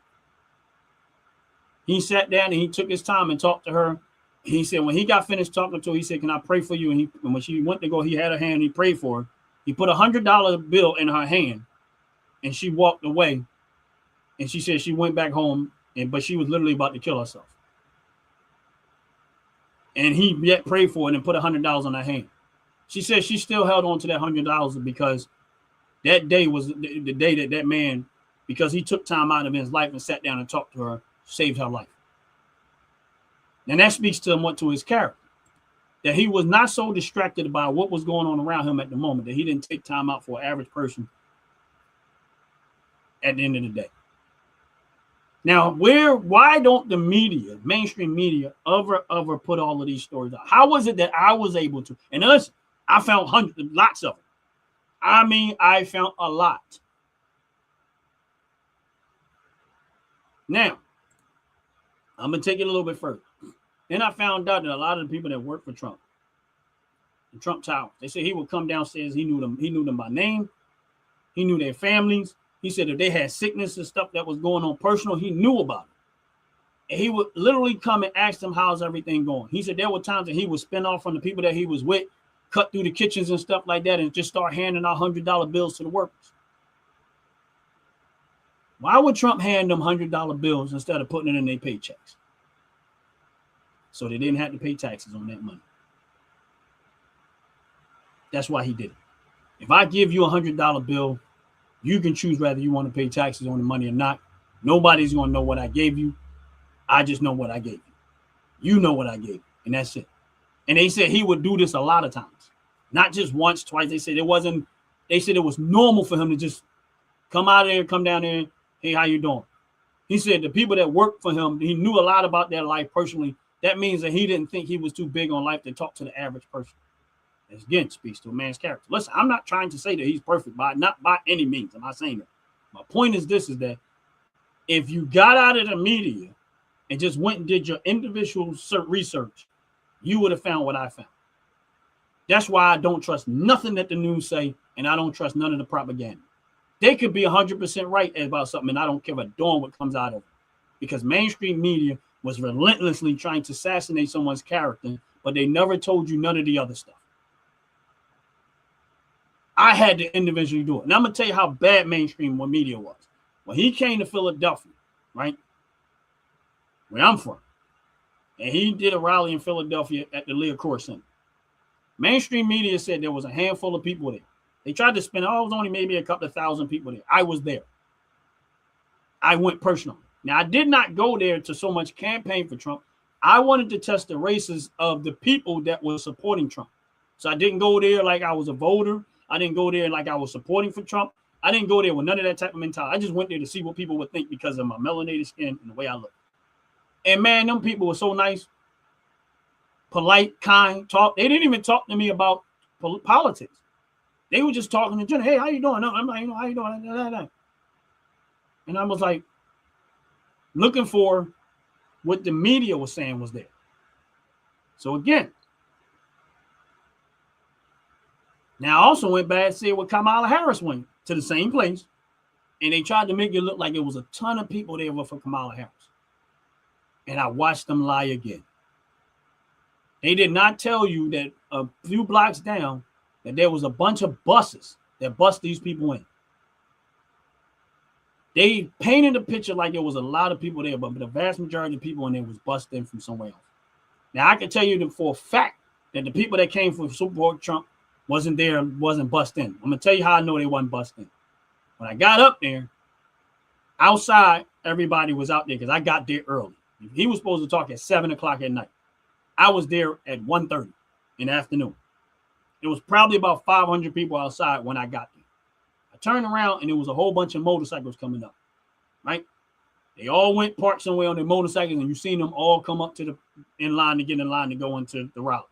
He sat down and he took his time and talked to her. He said when he got finished talking to her, he said, can I pray for you? And when she went to go, he had her hand, he prayed for her. He put $100 bill in her hand, and she walked away. And she said she went back home, but she was literally about to kill herself. And he yet prayed for it and put $100 on her hand. She said she still held on to that $100 because that day was the day that man, because he took time out of his life and sat down and talked to her, saved her life. And that speaks to his character, that he was not so distracted by what was going on around him at the moment that he didn't take time out for an average person at the end of the day. Now, why don't the media, mainstream media, ever put all of these stories out? How was it that I was able to? And listen, I found lots of them. I mean, I found a lot. Now, I'm going to take it a little bit further. Then I found out that a lot of the people that work for Trump, the Trump Tower, they said he would come downstairs. He knew them by name. He knew their families. He said if they had sickness and stuff that was going on personal, he knew about it. And he would literally come and ask them, how's everything going? He said there were times that he would spin off from the people that he was with, cut through the kitchens and stuff like that, and just start handing out $100 bills to the workers. Why would Trump hand them $100 bills instead of putting it in their paychecks? So they didn't have to pay taxes on that money. That's why he did it. If I give you a $100 bill, you can choose whether you want to pay taxes on the money or not. Nobody's going to know what I gave you. I just know what I gave you. You know what I gave you, and that's it. And they said he would do this a lot of times, not just once, twice. They said it was normal for him to just come out of there, come down there. Hey, how you doing? He said the people that worked for him, he knew a lot about their life personally. That means that he didn't think he was too big on life to talk to the average person. This again speaks to a man's character. Listen, I'm not trying to say that he's perfect, not by any means. I'm not saying that. My point is this, is that if you got out of the media and just went and did your individual research, you would have found what I found. That's why I don't trust nothing that the news say, and I don't trust none of the propaganda. They could be 100% right about something, and I don't give a darn what comes out of it. Because mainstream media was relentlessly trying to assassinate someone's character, but they never told you none of the other stuff. I had to individually do it. And I'm going to tell you how bad mainstream media was. When he came to Philadelphia, right, where I'm from, and he did a rally in Philadelphia at the Liacouras Center, mainstream media said there was a handful of people there. They tried to spin, it was only maybe a couple of thousand people there. I was there. I went personally. Now, I did not go there to so much campaign for Trump. I wanted to test the races of the people that were supporting Trump. So I didn't go there like I was a voter. I didn't go there like I was supporting for Trump. I didn't go there with none of that type of mentality. I just went there to see what people would think because of my melanated skin and the way I look. And man, them people were so nice, polite, kind, talk. They didn't even talk to me about politics. They were just talking to general. Hey, how you doing? No, I'm like, how you doing? And I was like, looking for what the media was saying was there. So again, now I also went back and said what Kamala Harris went to the same place, and they tried to make it look like it was a ton of people there for Kamala Harris. And I watched them lie again. They did not tell you that a few blocks down that there was a bunch of buses that bust these people in. They painted a picture like there was a lot of people there, but the vast majority of people in there was busted in from somewhere else. Now, I can tell you that for a fact that the people that came from support Trump wasn't bust in. I'm going to tell you how I know they wasn't bust in. When I got up there, outside, everybody was out there because I got there early. He was supposed to talk at 7 o'clock at night. I was there at 1:30 in the afternoon. It was probably about 500 people outside when I got there. I turned around and there was a whole bunch of motorcycles coming up, right? They all went parked somewhere on their motorcycles, and you seen them all come up to in line to get in line to go into the rally.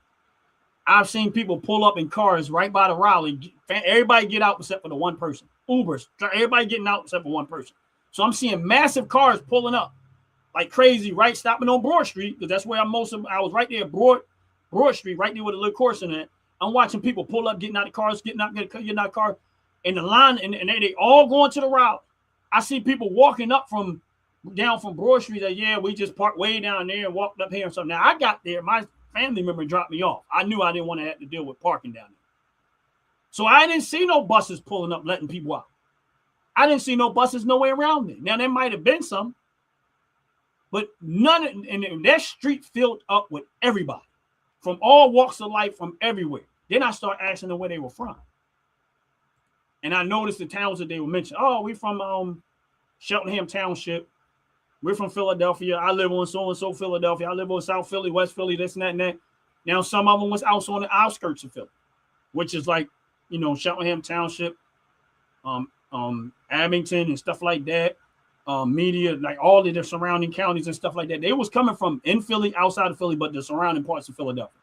I've seen people pull up in cars right by the rally. Everybody get out except for the one person. Ubers, everybody getting out except for one person. So I'm seeing massive cars pulling up like crazy, right? Stopping on Broad Street, because that's where I was right there, Broad Street, right there with a little course in it. I'm watching people pull up, getting out of cars, getting out of cars, and the line, and they all going to the route. I see people walking up down from Broad Street that, yeah, we just parked way down there and walked up here and something. Now, I got there, my family member dropped me off. I knew I didn't want to have to deal with parking down there. So I didn't see no buses pulling up, letting people out. I didn't see no buses nowhere around it. Now, there might have been some, but none, and that street filled up with everybody from all walks of life, from everywhere. Then I start asking them where they were from. And I noticed the towns that they were mentioning. Oh, we from Cheltenham Township. We're from Philadelphia. I live on so-and-so Philadelphia. I live on South Philly, West Philly, this and that and that. Now, some of them was out on the outskirts of Philly, which is like, Cheltenham Township, Abington and stuff like that. Media, like all of the surrounding counties and stuff like that. They was coming from in Philly, outside of Philly, but the surrounding parts of Philadelphia,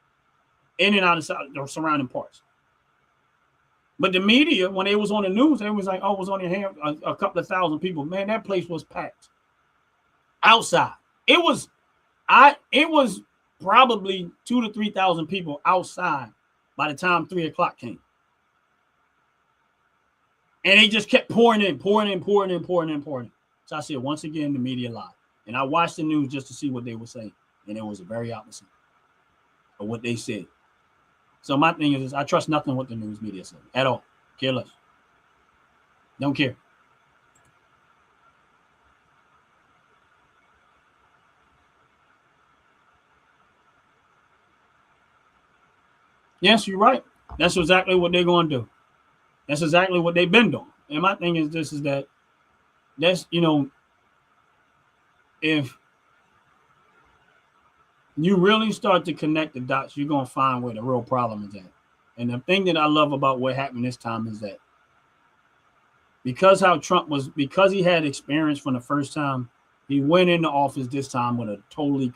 in and out of the surrounding parts. But the media, when they was on the news, they was like, "Oh, it was only a couple of thousand people." Man, that place was packed. Outside, it was probably 2,000 to 3,000 people outside by the time 3 o'clock came, and they just kept pouring in. So I said, once again, the media lied. And I watched the news just to see what they were saying. And it was the very opposite of what they said. So my thing is, I trust nothing what the news media says at all. Care less. Don't care. Yes, you're right. That's exactly what they're going to do. That's exactly what they've been doing. And my thing is this, is that that's, if you really start to connect the dots, you're going to find where the real problem is at. And the thing that I love about what happened this time is that because he had experience from the first time, he went into office this time with a totally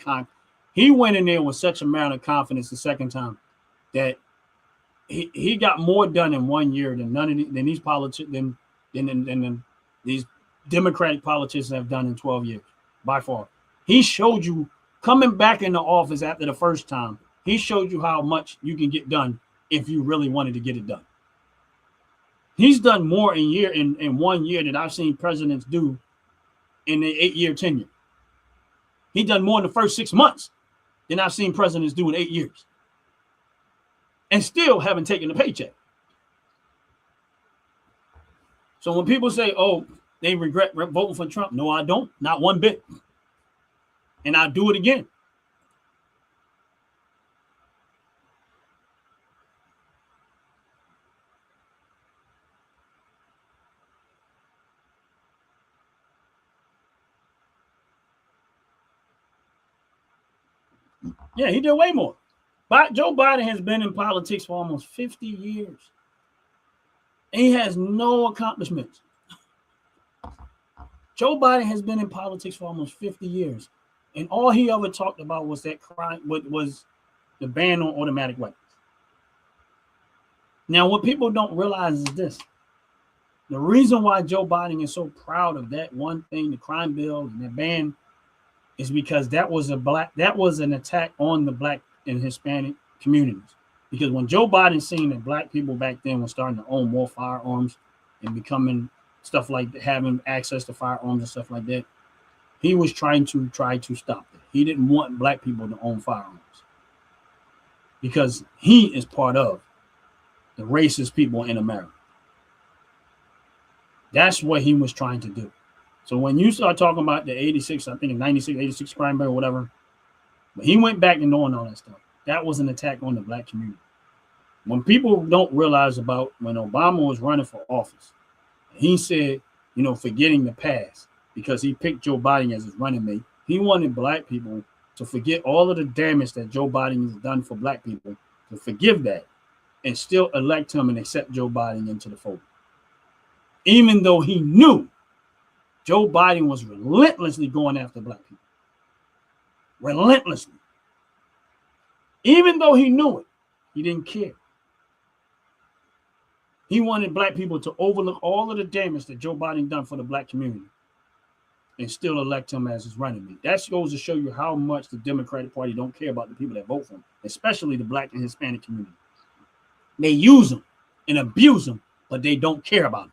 he went in there with such amount of confidence the second time that he got more done in 1 year than these politicians than these Democratic politicians have done in 12 years by far. He showed you, coming back into office after the first time, he showed you how much you can get done if you really wanted to get it done. He's done more in 1 year than I've seen presidents do in the 8-year tenure. He done more in the first 6 months than I've seen presidents do in 8 years. And still haven't taken a paycheck. So when people say, oh, they regret voting for Trump, no, I don't. Not one bit. And I'll do it again. Yeah, he did way more. But Joe Biden has been in politics for almost 50 years. And he has no accomplishments. Joe Biden has been in politics for almost 50 years. And all he ever talked about was that crime, was the ban on automatic weapons. Now, what people don't realize is this. The reason why Joe Biden is so proud of that one thing, the crime bill and the ban, is because that was an attack on the Black and Hispanic communities. Because when Joe Biden seen that Black people back then were starting to own more firearms and becoming stuff like that, having access to firearms and stuff like that, he was trying to stop it. He didn't want Black people to own firearms because he is part of the racist people in America. That's what he was trying to do. So when you start talking about the 86, I think 96, 86 crime bill or whatever, but he went back and doing all that stuff. That was an attack on the Black community. When people don't realize about when Obama was running for office, he said, forgetting the past, because he picked Joe Biden as his running mate. He wanted Black people to forget all of the damage that Joe Biden has done for Black people, to forgive that, and still elect him and accept Joe Biden into the fold. Even though he knew Joe Biden was relentlessly going after Black people. Relentlessly. Even though he knew it, he didn't care. He wanted Black people to overlook all of the damage that Joe Biden done for the Black community and still elect him as his running mate. That goes to show you how much the Democratic Party don't care about the people that vote for him, especially the Black and Hispanic community. They use them and abuse them, but they don't care about them.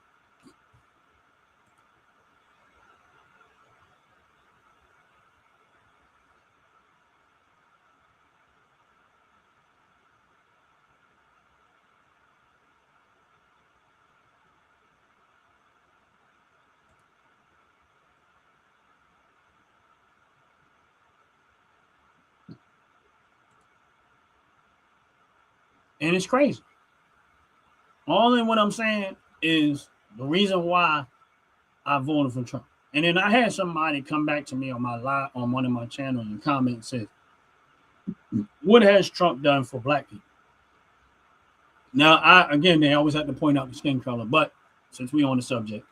And it's crazy. All in what I'm saying is the reason why I voted for Trump. And then I had somebody come back to me on my live on one of my channels and comment and said, what has Trump done for black people? Now, they always have to point out the skin color, but since we're on the subject,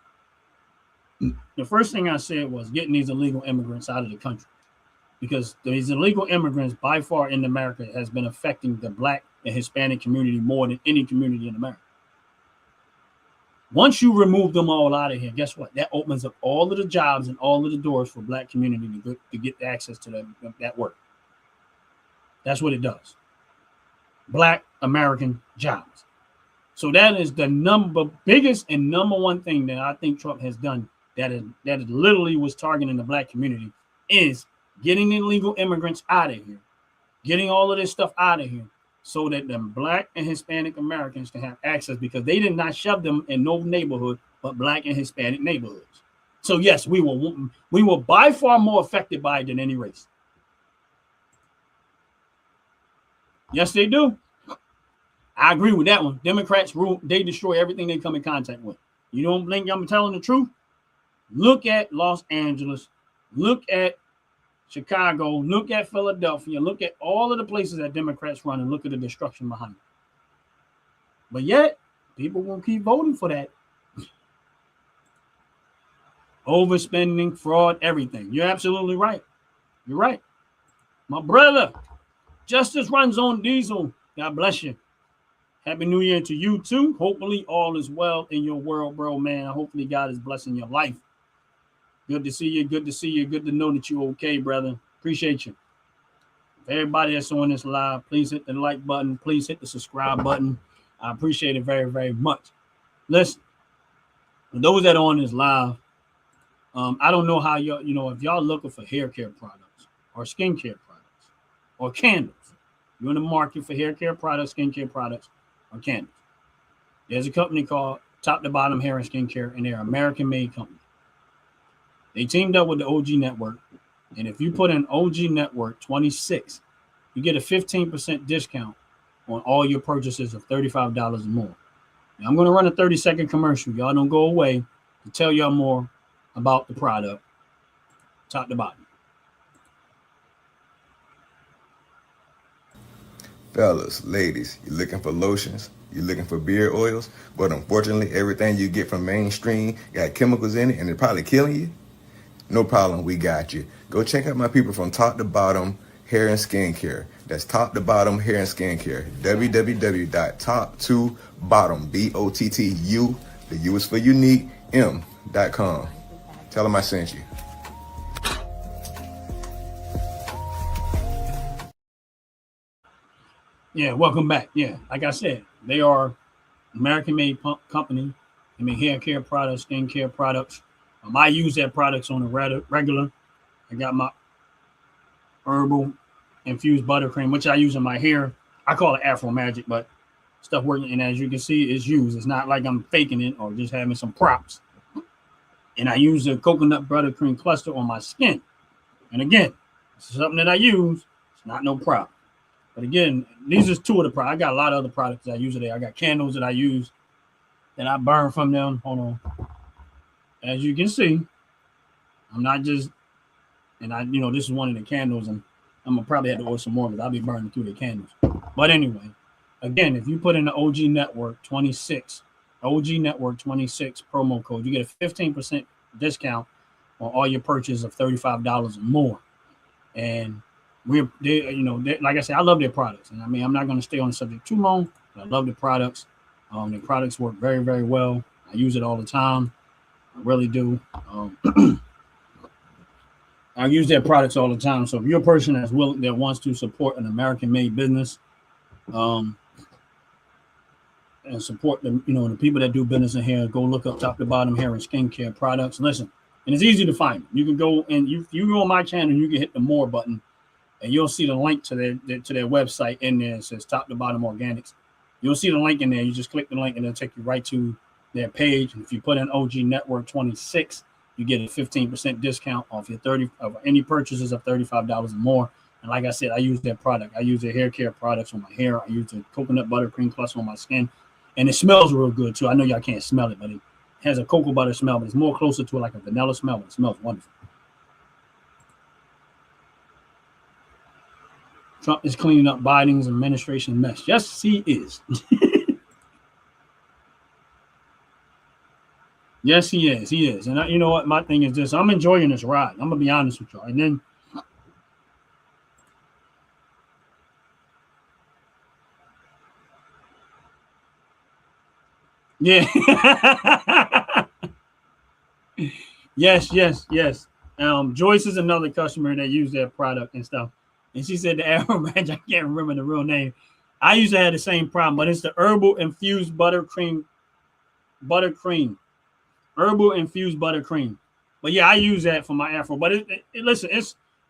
the first thing I said was getting these illegal immigrants out of the country, because these illegal immigrants by far in America has been affecting the black and Hispanic community more than any community in America. Once you remove them all out of here, guess what? That opens up all of the jobs and all of the doors for black community to get access to that work. That's what it does. Black American jobs. So that is the biggest and number one thing that I think Trump has done that is literally was targeting the black community, is getting illegal immigrants out of here, getting all of this stuff out of here, so that the black and Hispanic Americans can have access, because they did not shove them in no neighborhood but black and Hispanic neighborhoods. So yes, we were by far more affected by it than any race. Yes, they do. I agree with that one. Democrats rule, they destroy everything they come in contact with. You don't think I'm telling the truth? Look at Los Angeles, look at Chicago, look at Philadelphia, look at all of the places that Democrats run, and look at the destruction behind it. But yet, people will keep voting for that. Overspending, fraud, everything. You're absolutely right. You're right. My brother, Justice runs on diesel. God bless you. Happy New Year to you too. Hopefully all is well in your world, bro, man. Hopefully God is blessing your life. Good to see you. Good to see you. Good to know that you're okay, brother. Appreciate you. Everybody that's on this live, please hit the like button. Please hit the subscribe button. I appreciate it very, very much. Listen, for those that are on this live, I don't know how if y'all looking for hair care products or skincare products or candles, you're in the market for hair care products, skincare products, or candles. There's a company called Top to Bottom Hair and Skincare, and they're an American-made company. They teamed up with the OG Network, and if you put in OG Network 26, you get a 15% discount on all your purchases of $35 or more. Now, I'm going to run a 30-second commercial. Y'all don't go away to tell y'all more about the product, top to bottom. Fellas, ladies, you're looking for lotions, you're looking for beard oils, but unfortunately, everything you get from mainstream got chemicals in it and it's probably killing you? No problem, we got you. Go check out my people from Top to Bottom Hair and Skincare. That's Top to Bottom Hair and Skincare. www.top2bottom, B-O-T-T-U, the U is for unique, M.com. Tell them I sent you. Yeah, welcome back. Yeah, like I said, they are American-made company. They make hair care products, skin care products. I use their products on a regular. I got my herbal infused buttercream, which I use in my hair. I call it Afro Magic, but stuff working. And as you can see, it's used. It's not like I'm faking it or just having some props. And I use the coconut buttercream cluster on my skin. And again, this is something that I use. It's not no prop. But again, these are two of the products. I got a lot of other products that I use today. I got candles that I use that I burn from them. Hold on. As you can see, I'm not just, and this is one of the candles, and I'm gonna probably have to order some more because I'll be burning through the candles. But anyway, again, if you put in the OG Network 26 promo code, you get a 15% discount on all your purchase of $35 or more. And like I said, I love their products, and I mean, I'm not going to stay on the subject too long, but I love the products. The products work very, very well. I use it all the time. I really do. I use their products all the time. So if you're a person that wants to support an American-made business, and support the people that do business in here, go look up Top to Bottom Hair and Skincare products. Listen, and it's easy to find. You can go and you go on my channel, you can hit the more button, and you'll see the link to their website in there. It says Top to Bottom Organics. You'll see the link in there. You just click the link and it'll take you right to their page. And if you put in OG Network 26, you get a 15% discount off your any purchases of $35 or more. And And like I said, I use that product. I use the hair care products on my hair. I use the coconut buttercream cluster on my skin. And it smells real good too. I know y'all can't smell it, but it has a cocoa butter smell, but it's more closer to like a vanilla smell, but it smells wonderful. Trump is cleaning up Biden's administration mess. Yes, he is. Yes, he is. He is. And you know what? My thing is this. I'm enjoying this ride. I'm going to be honest with y'all. And then yeah. Yes. Joyce is another customer that used that product and stuff. And she said the Arrow Ranch, I can't remember the real name. I used to have the same problem, but it's the herbal infused buttercream. Herbal infused buttercream. But yeah, I use that for my afro. But listen,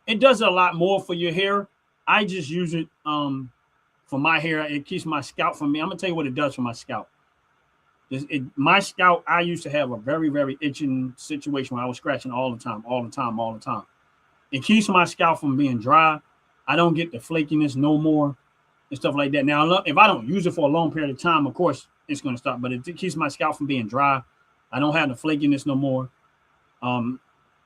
it does a lot more for your hair. I just use it for my hair. It keeps my scalp from me. I'm gonna tell you what it does for my scalp. My scalp, I used to have a very, very itching situation where I was scratching all the time. It keeps my scalp from being dry. I don't get the flakiness no more and stuff like that. Now, if I don't use it for a long period of time, of course, it's going to stop. But it keeps my scalp from being dry. I don't have the flakiness no more. And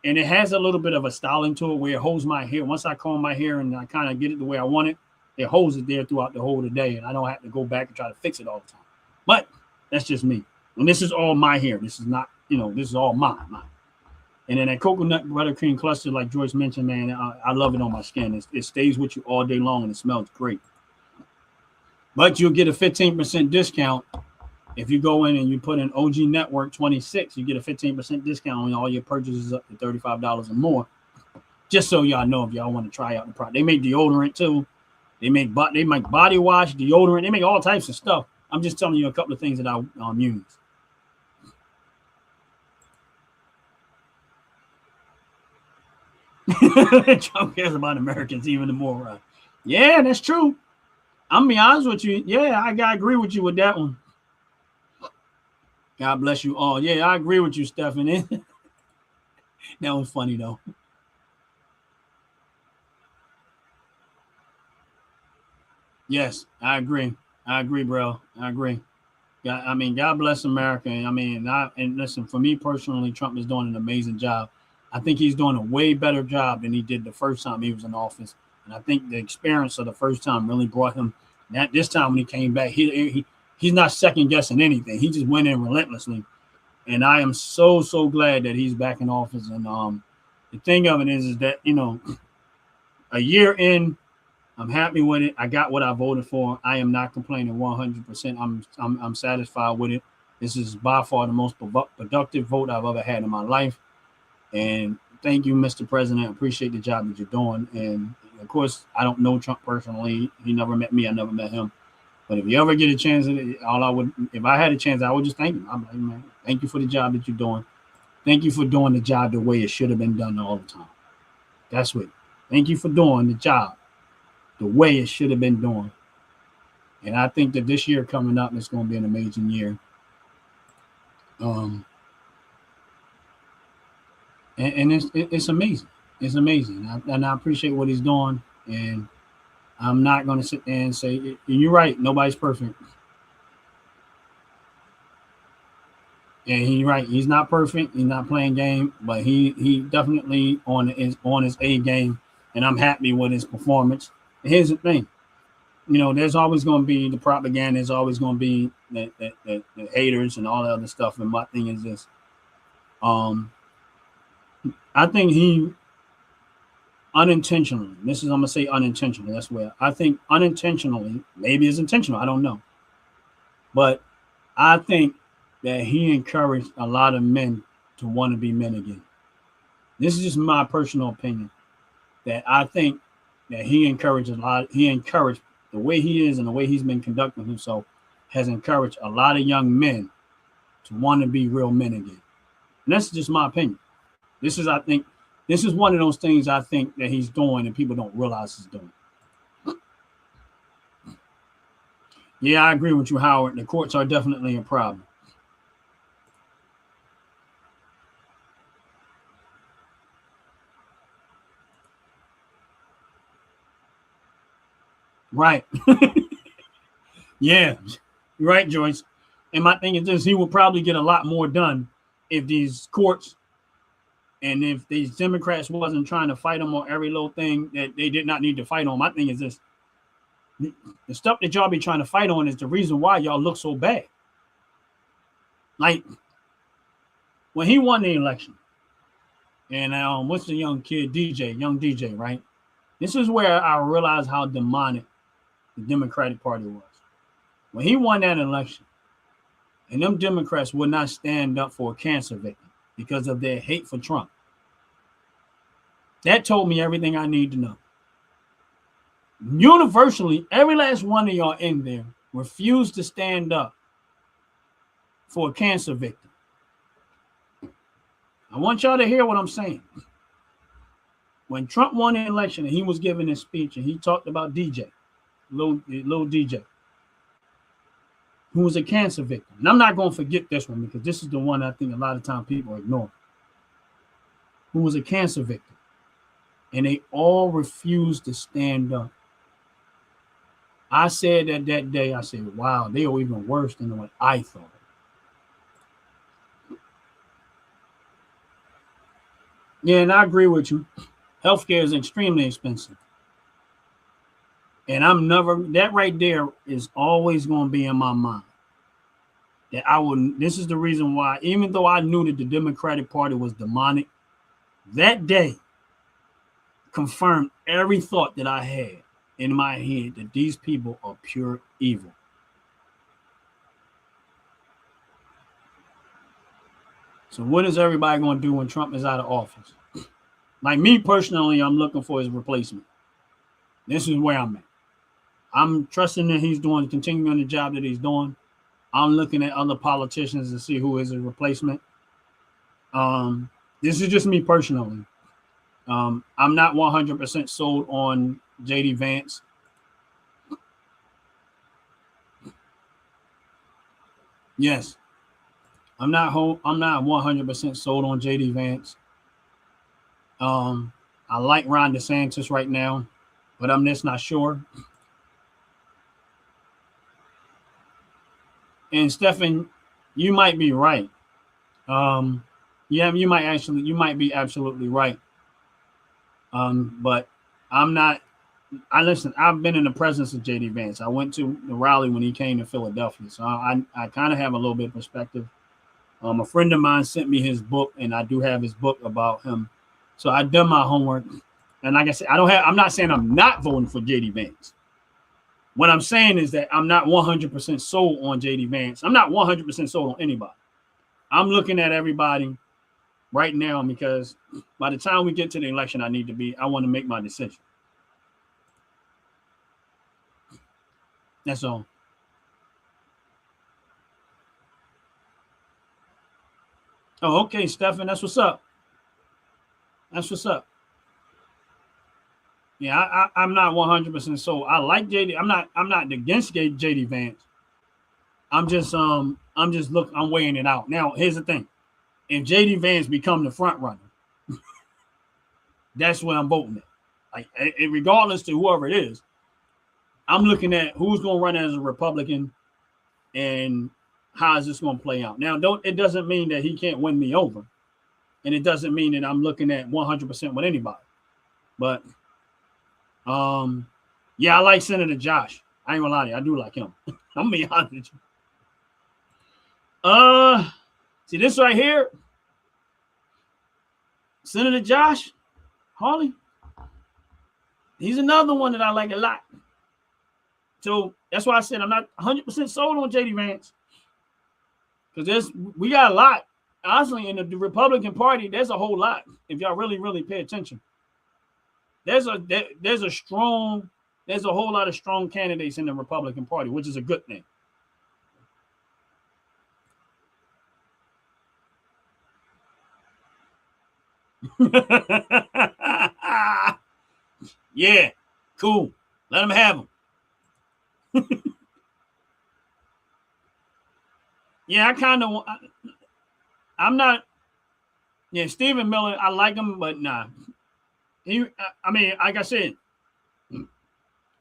it has a little bit of a styling to it where it holds my hair. Once I comb my hair and I kind of get it the way I want it, it holds it there throughout the whole of the day. And I don't have to go back and try to fix it all the time. But that's just me. And this is all my hair. This is not, this is all mine. And then that coconut buttercream cluster, like Joyce mentioned, man, I love it on my skin. It stays with you all day long and it smells great. But you'll get a 15% discount if you go in and you put in OG Network 26. You get a 15% discount on all your purchases up to $35 or more. Just so y'all know if y'all want to try out the product. They make deodorant too. They make body wash, deodorant. They make all types of stuff. I'm just telling you a couple of things that I use. Trump cares about Americans even more. Yeah, that's true. I'm gonna be honest with you. Yeah, I gotta agree with you with that one. God bless you all. Yeah, I agree with you, Stephanie. That was funny though. Yes, I agree. I agree, bro. I agree. Yeah, I mean, God bless America. And listen, for me personally, Trump is doing an amazing job. I think he's doing a way better job than he did the first time he was in office. And I think the experience of the first time really brought him. That this time when he came back, he's not second guessing anything. He just went in relentlessly. And I am so glad that he's back in office. And the thing of it is that a year in, I'm happy with it. I got what I voted for. I am not complaining 100%. I'm satisfied with it. This is by far the most productive vote I've ever had in my life. And thank you, Mr. President. I appreciate the job that you're doing. And of course, I don't know Trump personally. He never met me. I never met him. But if you ever get a chance, if I had a chance, I would just thank him. I'm like, man, thank you for the job that you're doing. Thank you for doing the job the way it should have been done all the time. That's what. Thank you for doing the job the way it should have been done. And I think that this year coming up is going to be an amazing year. And it's amazing. It's amazing. And I appreciate what he's doing. And I'm not going to sit there and say, you're right, nobody's perfect. And he's right. He's not perfect. He's not playing game, but he definitely on his A game. And I'm happy with his performance. And here's the thing. There's always going to be the propaganda. There's always going to be the haters and all that other stuff. And my thing is this. I think he unintentionally, I'm going to say unintentionally, that's where I think unintentionally, maybe it's intentional, I don't know. But I think that he encouraged a lot of men to want to be men again. This is just my personal opinion. That I think that he encouraged the way he is and the way he's been conducting himself has encouraged a lot of young men to want to be real men again. And that's just my opinion. This is one of those things I think that he's doing and people don't realize he's doing. Yeah, I agree with you, Howard. The courts are definitely a problem. Right. Yeah. You're right, Joyce. And my thing is this, he will probably get a lot more done if these courts and if these Democrats wasn't trying to fight him on every little thing that they did not need to fight on. My thing is this, the stuff that y'all be trying to fight on is the reason why y'all look so bad. Like, when he won the election, and what's the young kid, young DJ, right? This is where I realized how demonic the Democratic Party was. When he won that election, and them Democrats would not stand up for a cancer victim because of their hate for Trump. That told me everything I need to know. Universally, every last one of y'all in there refused to stand up for a cancer victim. I want y'all to hear what I'm saying. When Trump won the election and he was giving his speech and he talked about DJ, little DJ, who was a cancer victim. And I'm not going to forget this one because this is the one I think a lot of time people ignore. Who was a cancer victim. And they all refused to stand up. I said that day, I said, wow, they are even worse than what I thought. Yeah, and I agree with you. Healthcare is extremely expensive. And that right there is always going to be in my mind. This is the reason why, even though I knew that the Democratic Party was demonic, that day confirmed every thought that I had in my head that these people are pure evil. So what is everybody going to do when Trump is out of office? Like me personally, I'm looking for his replacement. This is where I'm at. I'm trusting that he's continuing the job that he's doing. I'm looking at other politicians to see who is his replacement. This is just me personally. I'm not 100% sold on JD Vance. Yes, I'm not 100% sold on JD Vance. I like Ron DeSantis right now, but I'm just not sure. And Stephen, you might be right. You might be absolutely right. But I'm not. I've been in the presence of JD Vance. I went to the rally when he came to Philadelphia, so I kind of have a little bit of perspective. A friend of mine sent me his book, and I do have his book about him. So I've done my homework, and like I said, I'm not saying I'm not voting for JD Vance. What I'm saying is that I'm not 100% sold on JD Vance. I'm not 100% sold on anybody. I'm looking at everybody right now because by the time we get to the election, I want to make my decision. That's all. Oh, okay, Stephen, that's what's up. That's what's up. Yeah, I'm not 100% sold. I like JD. I'm not against JD Vance. I'm weighing it out. Now, here's the thing. If JD Vance become the front runner, that's what I'm voting at. Like, regardless to whoever it is, I'm looking at who's going to run as a Republican and how is this going to play out. Now, it doesn't mean that he can't win me over, and it doesn't mean that I'm looking at 100% with anybody. But yeah, I like Senator Josh. I ain't gonna lie to you, I do like him. I'm gonna be honest with you. See this right here, Senator Josh Hawley. He's another one that I like a lot. So that's why I said I'm not 100% sold on JD Vance, because we got a lot. Honestly, in the Republican Party, there's a whole lot. If y'all really, really pay attention, there's a whole lot of strong candidates in the Republican Party, which is a good thing. Yeah, cool. Let them have them. Yeah, I'm not. Yeah, Stephen Miller, I like him, but nah. Like I said,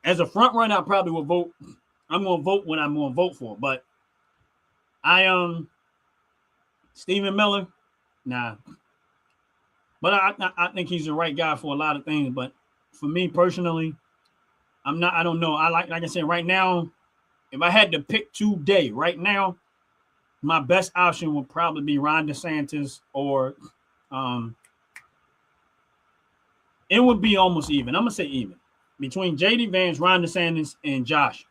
As a front runner, I probably will vote. I'm going to vote when I'm going to vote for. But Stephen Miller, nah. But I think he's the right guy for a lot of things. But for me personally, I'm not. I don't know. I like I said, right now, if I had to pick today, right now, my best option would probably be Ron DeSantis or it would be almost even. I'm gonna say even between JD Vance, Ron DeSantis, and Josh.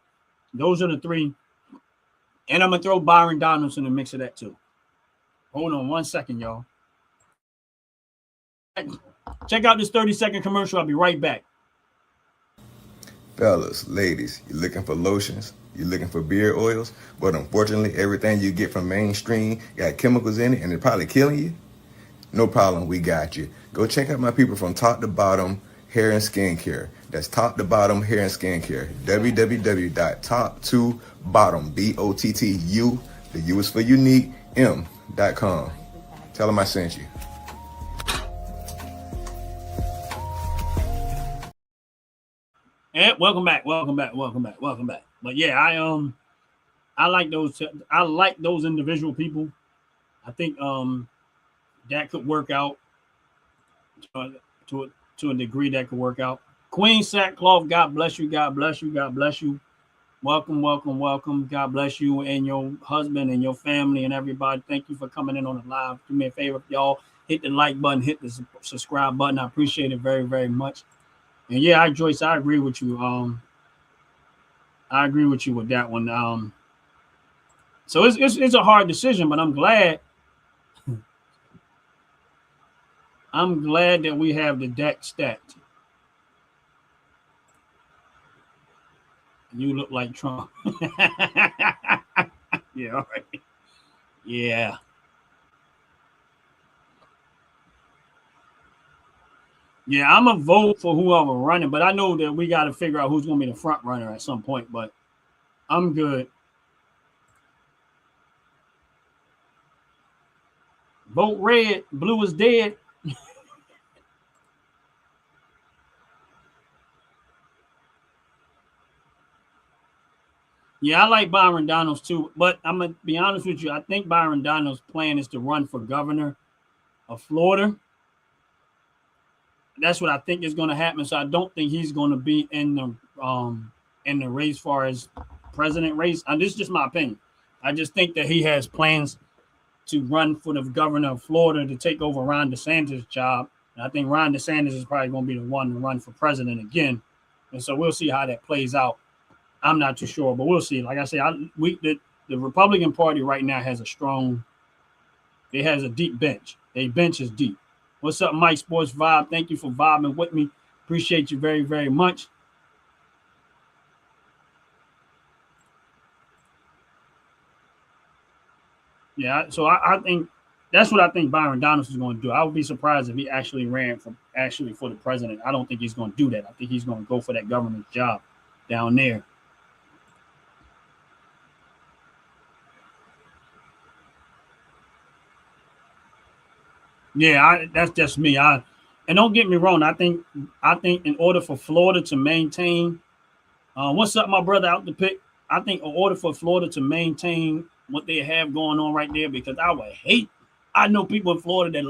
Those are the three. And I'm gonna throw Byron Donaldson in the mix of that too. Hold on 1 second, y'all. Check out this 30-second commercial. I'll be right back. Fellas, ladies, you're looking for lotions, you're looking for beard oils, but unfortunately, everything you get from mainstream got chemicals in it and it's probably killing you? No problem, we got you. Go check out my people from Top to Bottom Hair and Skincare. That's Top to Bottom Hair and Skincare. www.top2bottom, B-O-T-T-U, the U is for unique, M.com. Tell them I sent you. And welcome back. But yeah, I like those individual people. I think that could work out to a degree. That could work out. Queen Sackcloth, God bless you. Welcome. God bless you and your husband and your family and everybody. Thank you for coming in on the live. Do me a favor, y'all, hit the like button, hit the subscribe button. I appreciate it very, very much. And yeah, Joyce, I agree with you. I agree with you with that one. So it's a hard decision, but I'm glad. I'm glad that we have the deck stacked. You look like Trump. Yeah, all right. Yeah. Yeah, I'm going to vote for whoever running, but I know that we got to figure out who's going to be the front runner at some point, but I'm good. Vote red, blue is dead. Yeah, I like Byron Donalds too, but I'm going to be honest with you. I think Byron Donalds' plan is to run for governor of Florida. That's what I think is going to happen. So I don't think he's going to be in the race as far as president race. And this is just my opinion. I just think that he has plans to run for the governor of Florida to take over Ron DeSantis' job. And I think Ron DeSantis is probably going to be the one to run for president again. And so we'll see how that plays out. I'm not too sure, but we'll see. Like I said, the Republican Party right now has a deep bench. Their bench is deep. What's up, Mike Sports Vibe? Thank you for vibing with me. Appreciate you very, very much. Yeah, so I think that's what I think Byron Donalds is going to do. I would be surprised if he actually ran for the president. I don't think he's going to do that. I think he's going to go for that government job down there. Yeah, that's just me. And don't get me wrong. I think in order for Florida to maintain, what's up, my brother out the pick? I think in order for Florida to maintain what they have going on right there, because I know people in Florida that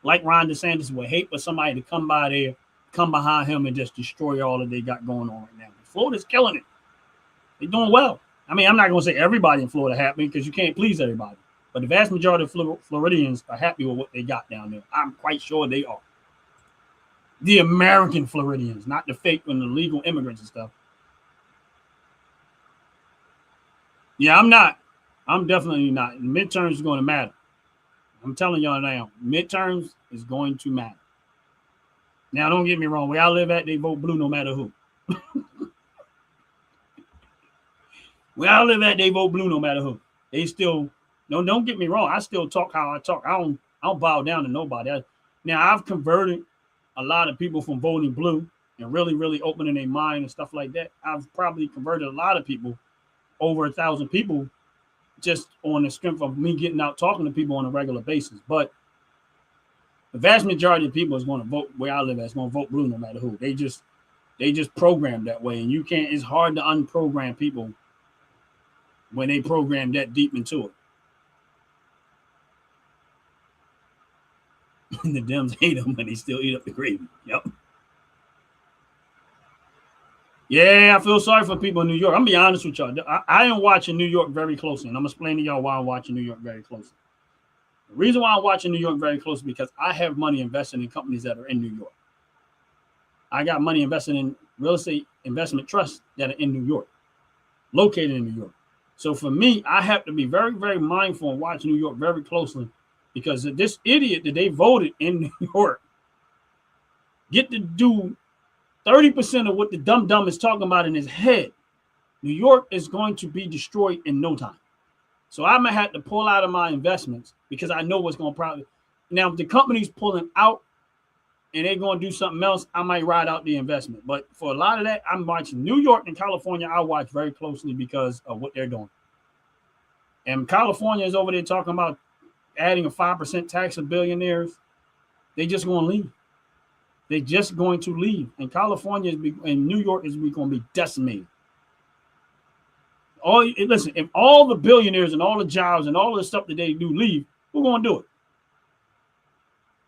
like Ron DeSantis would hate for somebody to come behind him and just destroy all that they got going on right now. Florida's killing it. They're doing well. I mean, I'm not going to say everybody in Florida happy because you can't please everybody. But the vast majority of Floridians are happy with what they got down there. I'm quite sure they are. The American Floridians, not the fake and the legal immigrants and stuff. Yeah, I'm not. I'm definitely not. Midterms is going to matter. I'm telling y'all now, midterms is going to matter. Now, don't get me wrong. Where I live at, they vote blue no matter who. Where I live at, they vote blue no matter who. They still... No, don't get me wrong. I still talk how I talk. I don't bow down to nobody. Now, I've converted a lot of people from voting blue and really, really opening their mind and stuff like that. I've probably converted a lot of people, over 1,000 people, just on the strength of me getting out talking to people on a regular basis. But the vast majority of people is going to vote where I live at. Is going to vote blue no matter who. They They just programmed that way, and you can't. It's hard to unprogram people when they program that deep into it. The Dems hate them, but they still eat up the gravy. Yep. Yeah, I feel sorry for people in New York. I'm gonna be honest with y'all. I am watching New York very closely, and I'm gonna explain to y'all why I'm watching New York very closely. The reason why I'm watching New York very closely is because I have money invested in companies that are in New York. I got money invested in real estate investment trusts that are in New York, located in New York. So for me, I have to be very, very mindful and watch New York very closely, because this idiot that they voted in New York get to do 30% of what the dumb is talking about in his head. New York is going to be destroyed in no time. So I'm gonna have to pull out of my investments because I know what's going to probably. Now, if the company's pulling out and they're going to do something else, I might ride out the investment. But for a lot of that, I'm watching New York and California. I watch very closely because of what they're doing. And California is over there talking about adding a 5% tax of billionaires. They just going to leave. They're just going to leave. And California and New York is going to be decimated. Listen, if all the billionaires and all the jobs and all the stuff that they do leave, who's going to do it?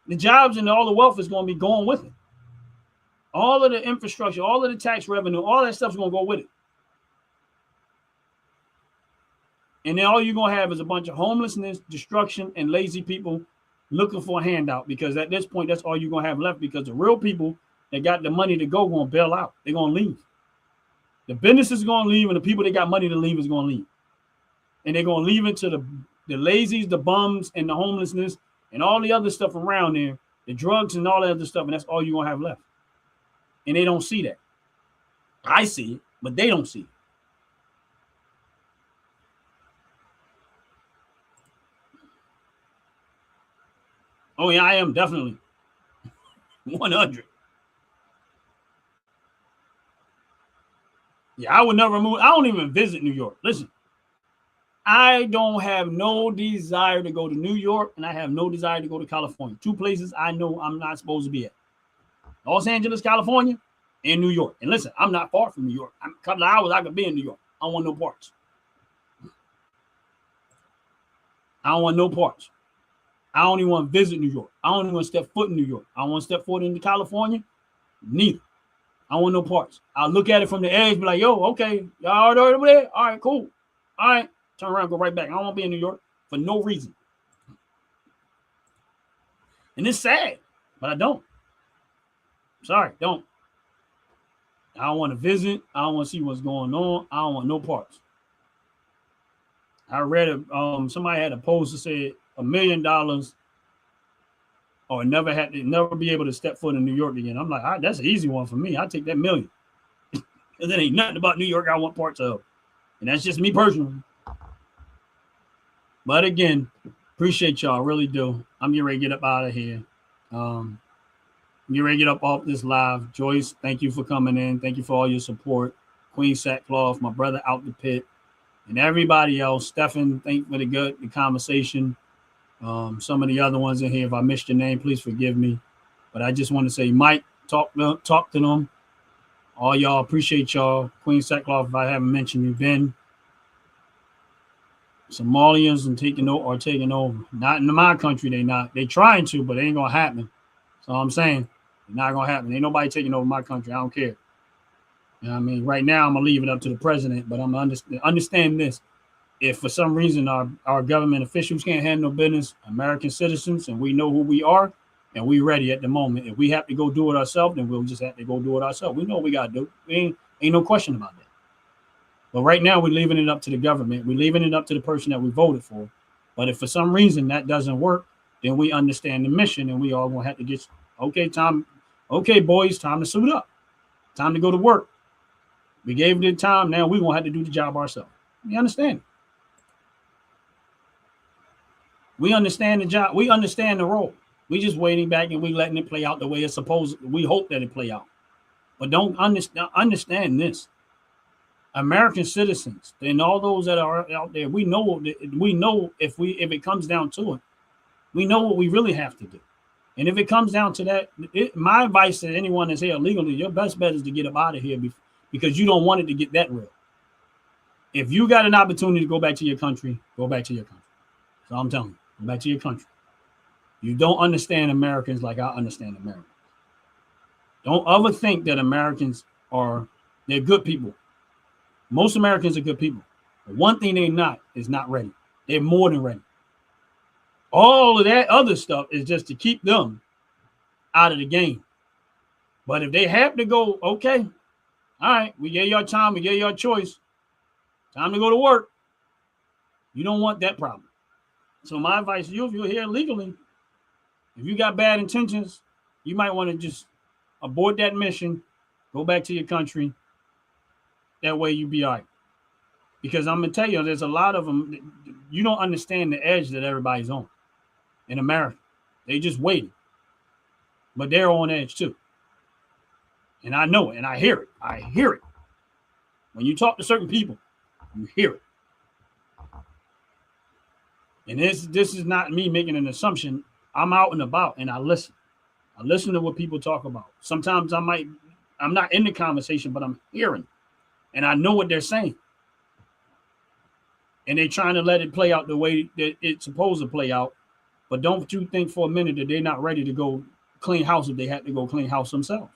The jobs and all the wealth is going to be going with it. All of the infrastructure, all of the tax revenue, all that stuff is going to go with it. And then all you're going to have is a bunch of homelessness, destruction, and lazy people looking for a handout, because at this point, that's all you're going to have left, because the real people that got the money to go going to bail out. They're going to leave. The business is going to leave, and the people that got money to leave is going to leave. And they're going to leave it to the lazies, the bums, and the homelessness, and all the other stuff around there, the drugs and all that other stuff, and that's all you're going to have left. And they don't see that. I see it, but they don't see it. Oh, yeah, I am definitely 100. Yeah, I would never move. I don't even visit New York. Listen, I don't have no desire to go to New York, and I have no desire to go to California. Two places I know I'm not supposed to be at. Los Angeles, California, and New York. And listen, I'm not far from New York. I'm a couple of hours I could be in New York. I don't want no parts. I don't want no parts. I don't even want to visit New York. I don't even want to step foot in New York. I don't want to step foot into California. Neither. I don't want no parts. I'll look at it from the edge, be like, yo, okay, y'all are over there? All right, cool. All right. Turn around, go right back. I don't want to be in New York for no reason. And it's sad, but I don't. Sorry, don't. I don't want to visit. I don't want to see what's going on. I don't want no parts. I read somebody had a post that said $1 million or never be able to step foot in New York again. I'm like, that's an easy one for me. I'll take that $1 million. Because there ain't nothing about New York I want parts of. And that's just me personally. But again, appreciate y'all. Really do. I'm getting ready to get up out of here. I'm getting ready to get up off this live. Joyce, thank you for coming in. Thank you for all your support. Queen Sackcloth, my brother out the pit, and everybody else. Stefan, thank you for the conversation. Some of the other ones in here, if I missed your name, please forgive me. But I just want to say, Mike, talk to them. All y'all, appreciate y'all. Queen Sackcloth, if I haven't mentioned you, Ben. Somalians and taking over. Not in my country, they not. They trying to, but it ain't gonna happen. So I'm saying, it's not gonna happen. Ain't nobody taking over my country. I don't care. You know what I mean? Right now, I'm gonna leave it up to the president, but I'm gonna understand this. If for some reason our government officials can't handle business, American citizens, and we know who we are, and we ready at the moment. If we have to go do it ourselves, then we'll just have to go do it ourselves. We know what we gotta do. Ain't no question about that. But right now, we're leaving it up to the government. We're leaving it up to the person that we voted for. But if for some reason that doesn't work, then we understand the mission, and we all gonna have to get okay, boys, time to suit up. Time to go to work. We gave it the time. Now we're gonna have to do the job ourselves. We understand it. We understand the job. We understand the role. We just waiting back and we letting it play out the way it's supposed. We hope that it play out. But don't understand this. American citizens and all those that are out there, we know if it comes down to it, we know what we really have to do. And if it comes down to that, my advice to anyone that's here illegally, your best bet is to get up out of here because you don't want it to get that real. If you got an opportunity to go back to your country, go back to your country. So I'm telling you, go back to your country. You don't understand Americans like I understand Americans. Don't ever think that Americans they're good people. Most Americans are good people. But one thing they're not is not ready. They're more than ready. All of that other stuff is just to keep them out of the game. But if they have to go, okay, all right, we gave your time, we gave your choice. Time to go to work. You don't want that problem. So my advice to you, if you're here legally, if you got bad intentions, you might want to just abort that mission, go back to your country. That way you be all right. Because I'm going to tell you, there's a lot of them, you don't understand the edge that everybody's on in America. They just waiting. But they're on edge too. And I know it, and I hear it. I hear it. When you talk to certain people, you hear it. And this is not me making an assumption. I'm out and about, and I listen. I listen to what people talk about. Sometimes I'm not in the conversation, but I'm hearing. And I know what they're saying. And they're trying to let it play out the way that it's supposed to play out. But don't you think for a minute that they're not ready to go clean house if they had to go clean house themselves.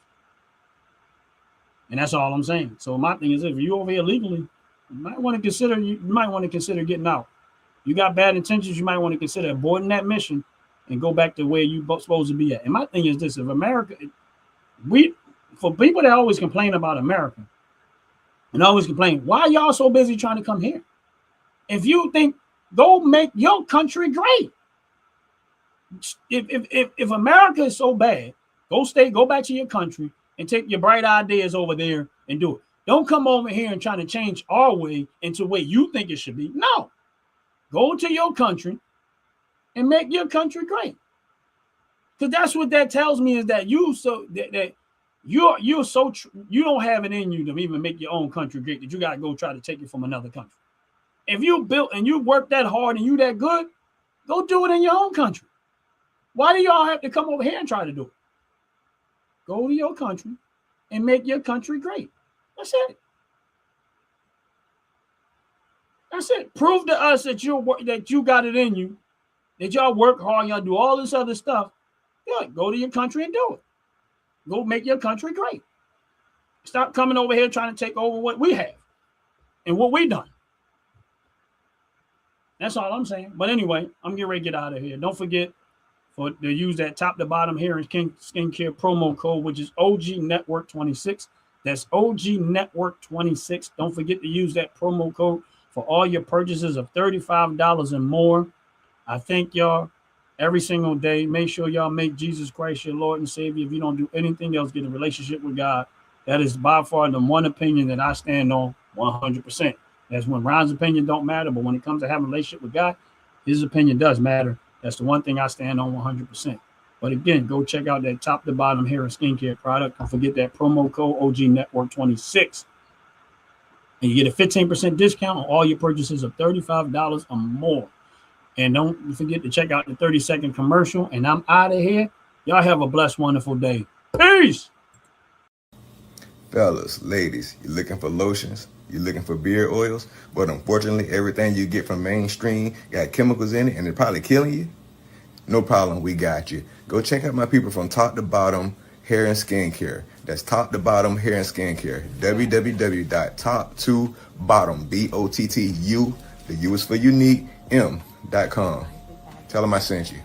And that's all I'm saying. So my thing is, if you're over here legally, you might want to consider getting out. You got bad intentions, you might want to consider aborting that mission and go back to where you're supposed to be at. And my thing is this: if America, for people that always complain about America and always complain, why are y'all so busy trying to come here? If you think, go make your country great. If America is so bad, go back to your country and take your bright ideas over there and do it. Don't come over here and try to change our way into the way you think it should be. No. Go to your country and make your country great. Because that's what that tells me, is that you don't have it in you to even make your own country great, that you got to go try to take it from another country. If you built and you work that hard and you that good, go do it in your own country. Why do y'all have to come over here and try to do it? Go to your country and make your country great. That's it. That's it. Prove to us that you got it in you, that y'all work hard, y'all do all this other stuff. Good. Go to your country and do it. Go make your country great. Stop coming over here trying to take over what we have and what we done. That's all I'm saying. But anyway, I'm getting ready to get out of here. Don't forget to use that top to bottom hair and skincare promo code, which is OG Network 26. That's OG Network 26. Don't forget to use that promo code for all your purchases of $35 and more. I thank y'all every single day. Make sure y'all make Jesus Christ your Lord and Savior. If you don't do anything else, get a relationship with God. That is by far the one opinion that I stand on 100%. That's when Ron's opinion don't matter, but when it comes to having a relationship with God, his opinion does matter. That's the one thing I stand on 100%. But again, go check out that top to bottom hair and skincare product. Don't forget that promo code OG Network 26. And you get a 15% discount on all your purchases of $35 or more. And don't forget to check out the 30-second commercial. And I'm out of here. Y'all have a blessed, wonderful day. Peace. Fellas, ladies, you're looking for lotions, you're looking for beard oils, but unfortunately, everything you get from mainstream got chemicals in it and it's probably killing you? No problem, we got you. Go check out my people from Top to Bottom Hair and Skincare. That's Top to Bottom Hair and Skincare. www.top2bottom, BOTTU, the U is for unique, M.com. Tell them I sent you.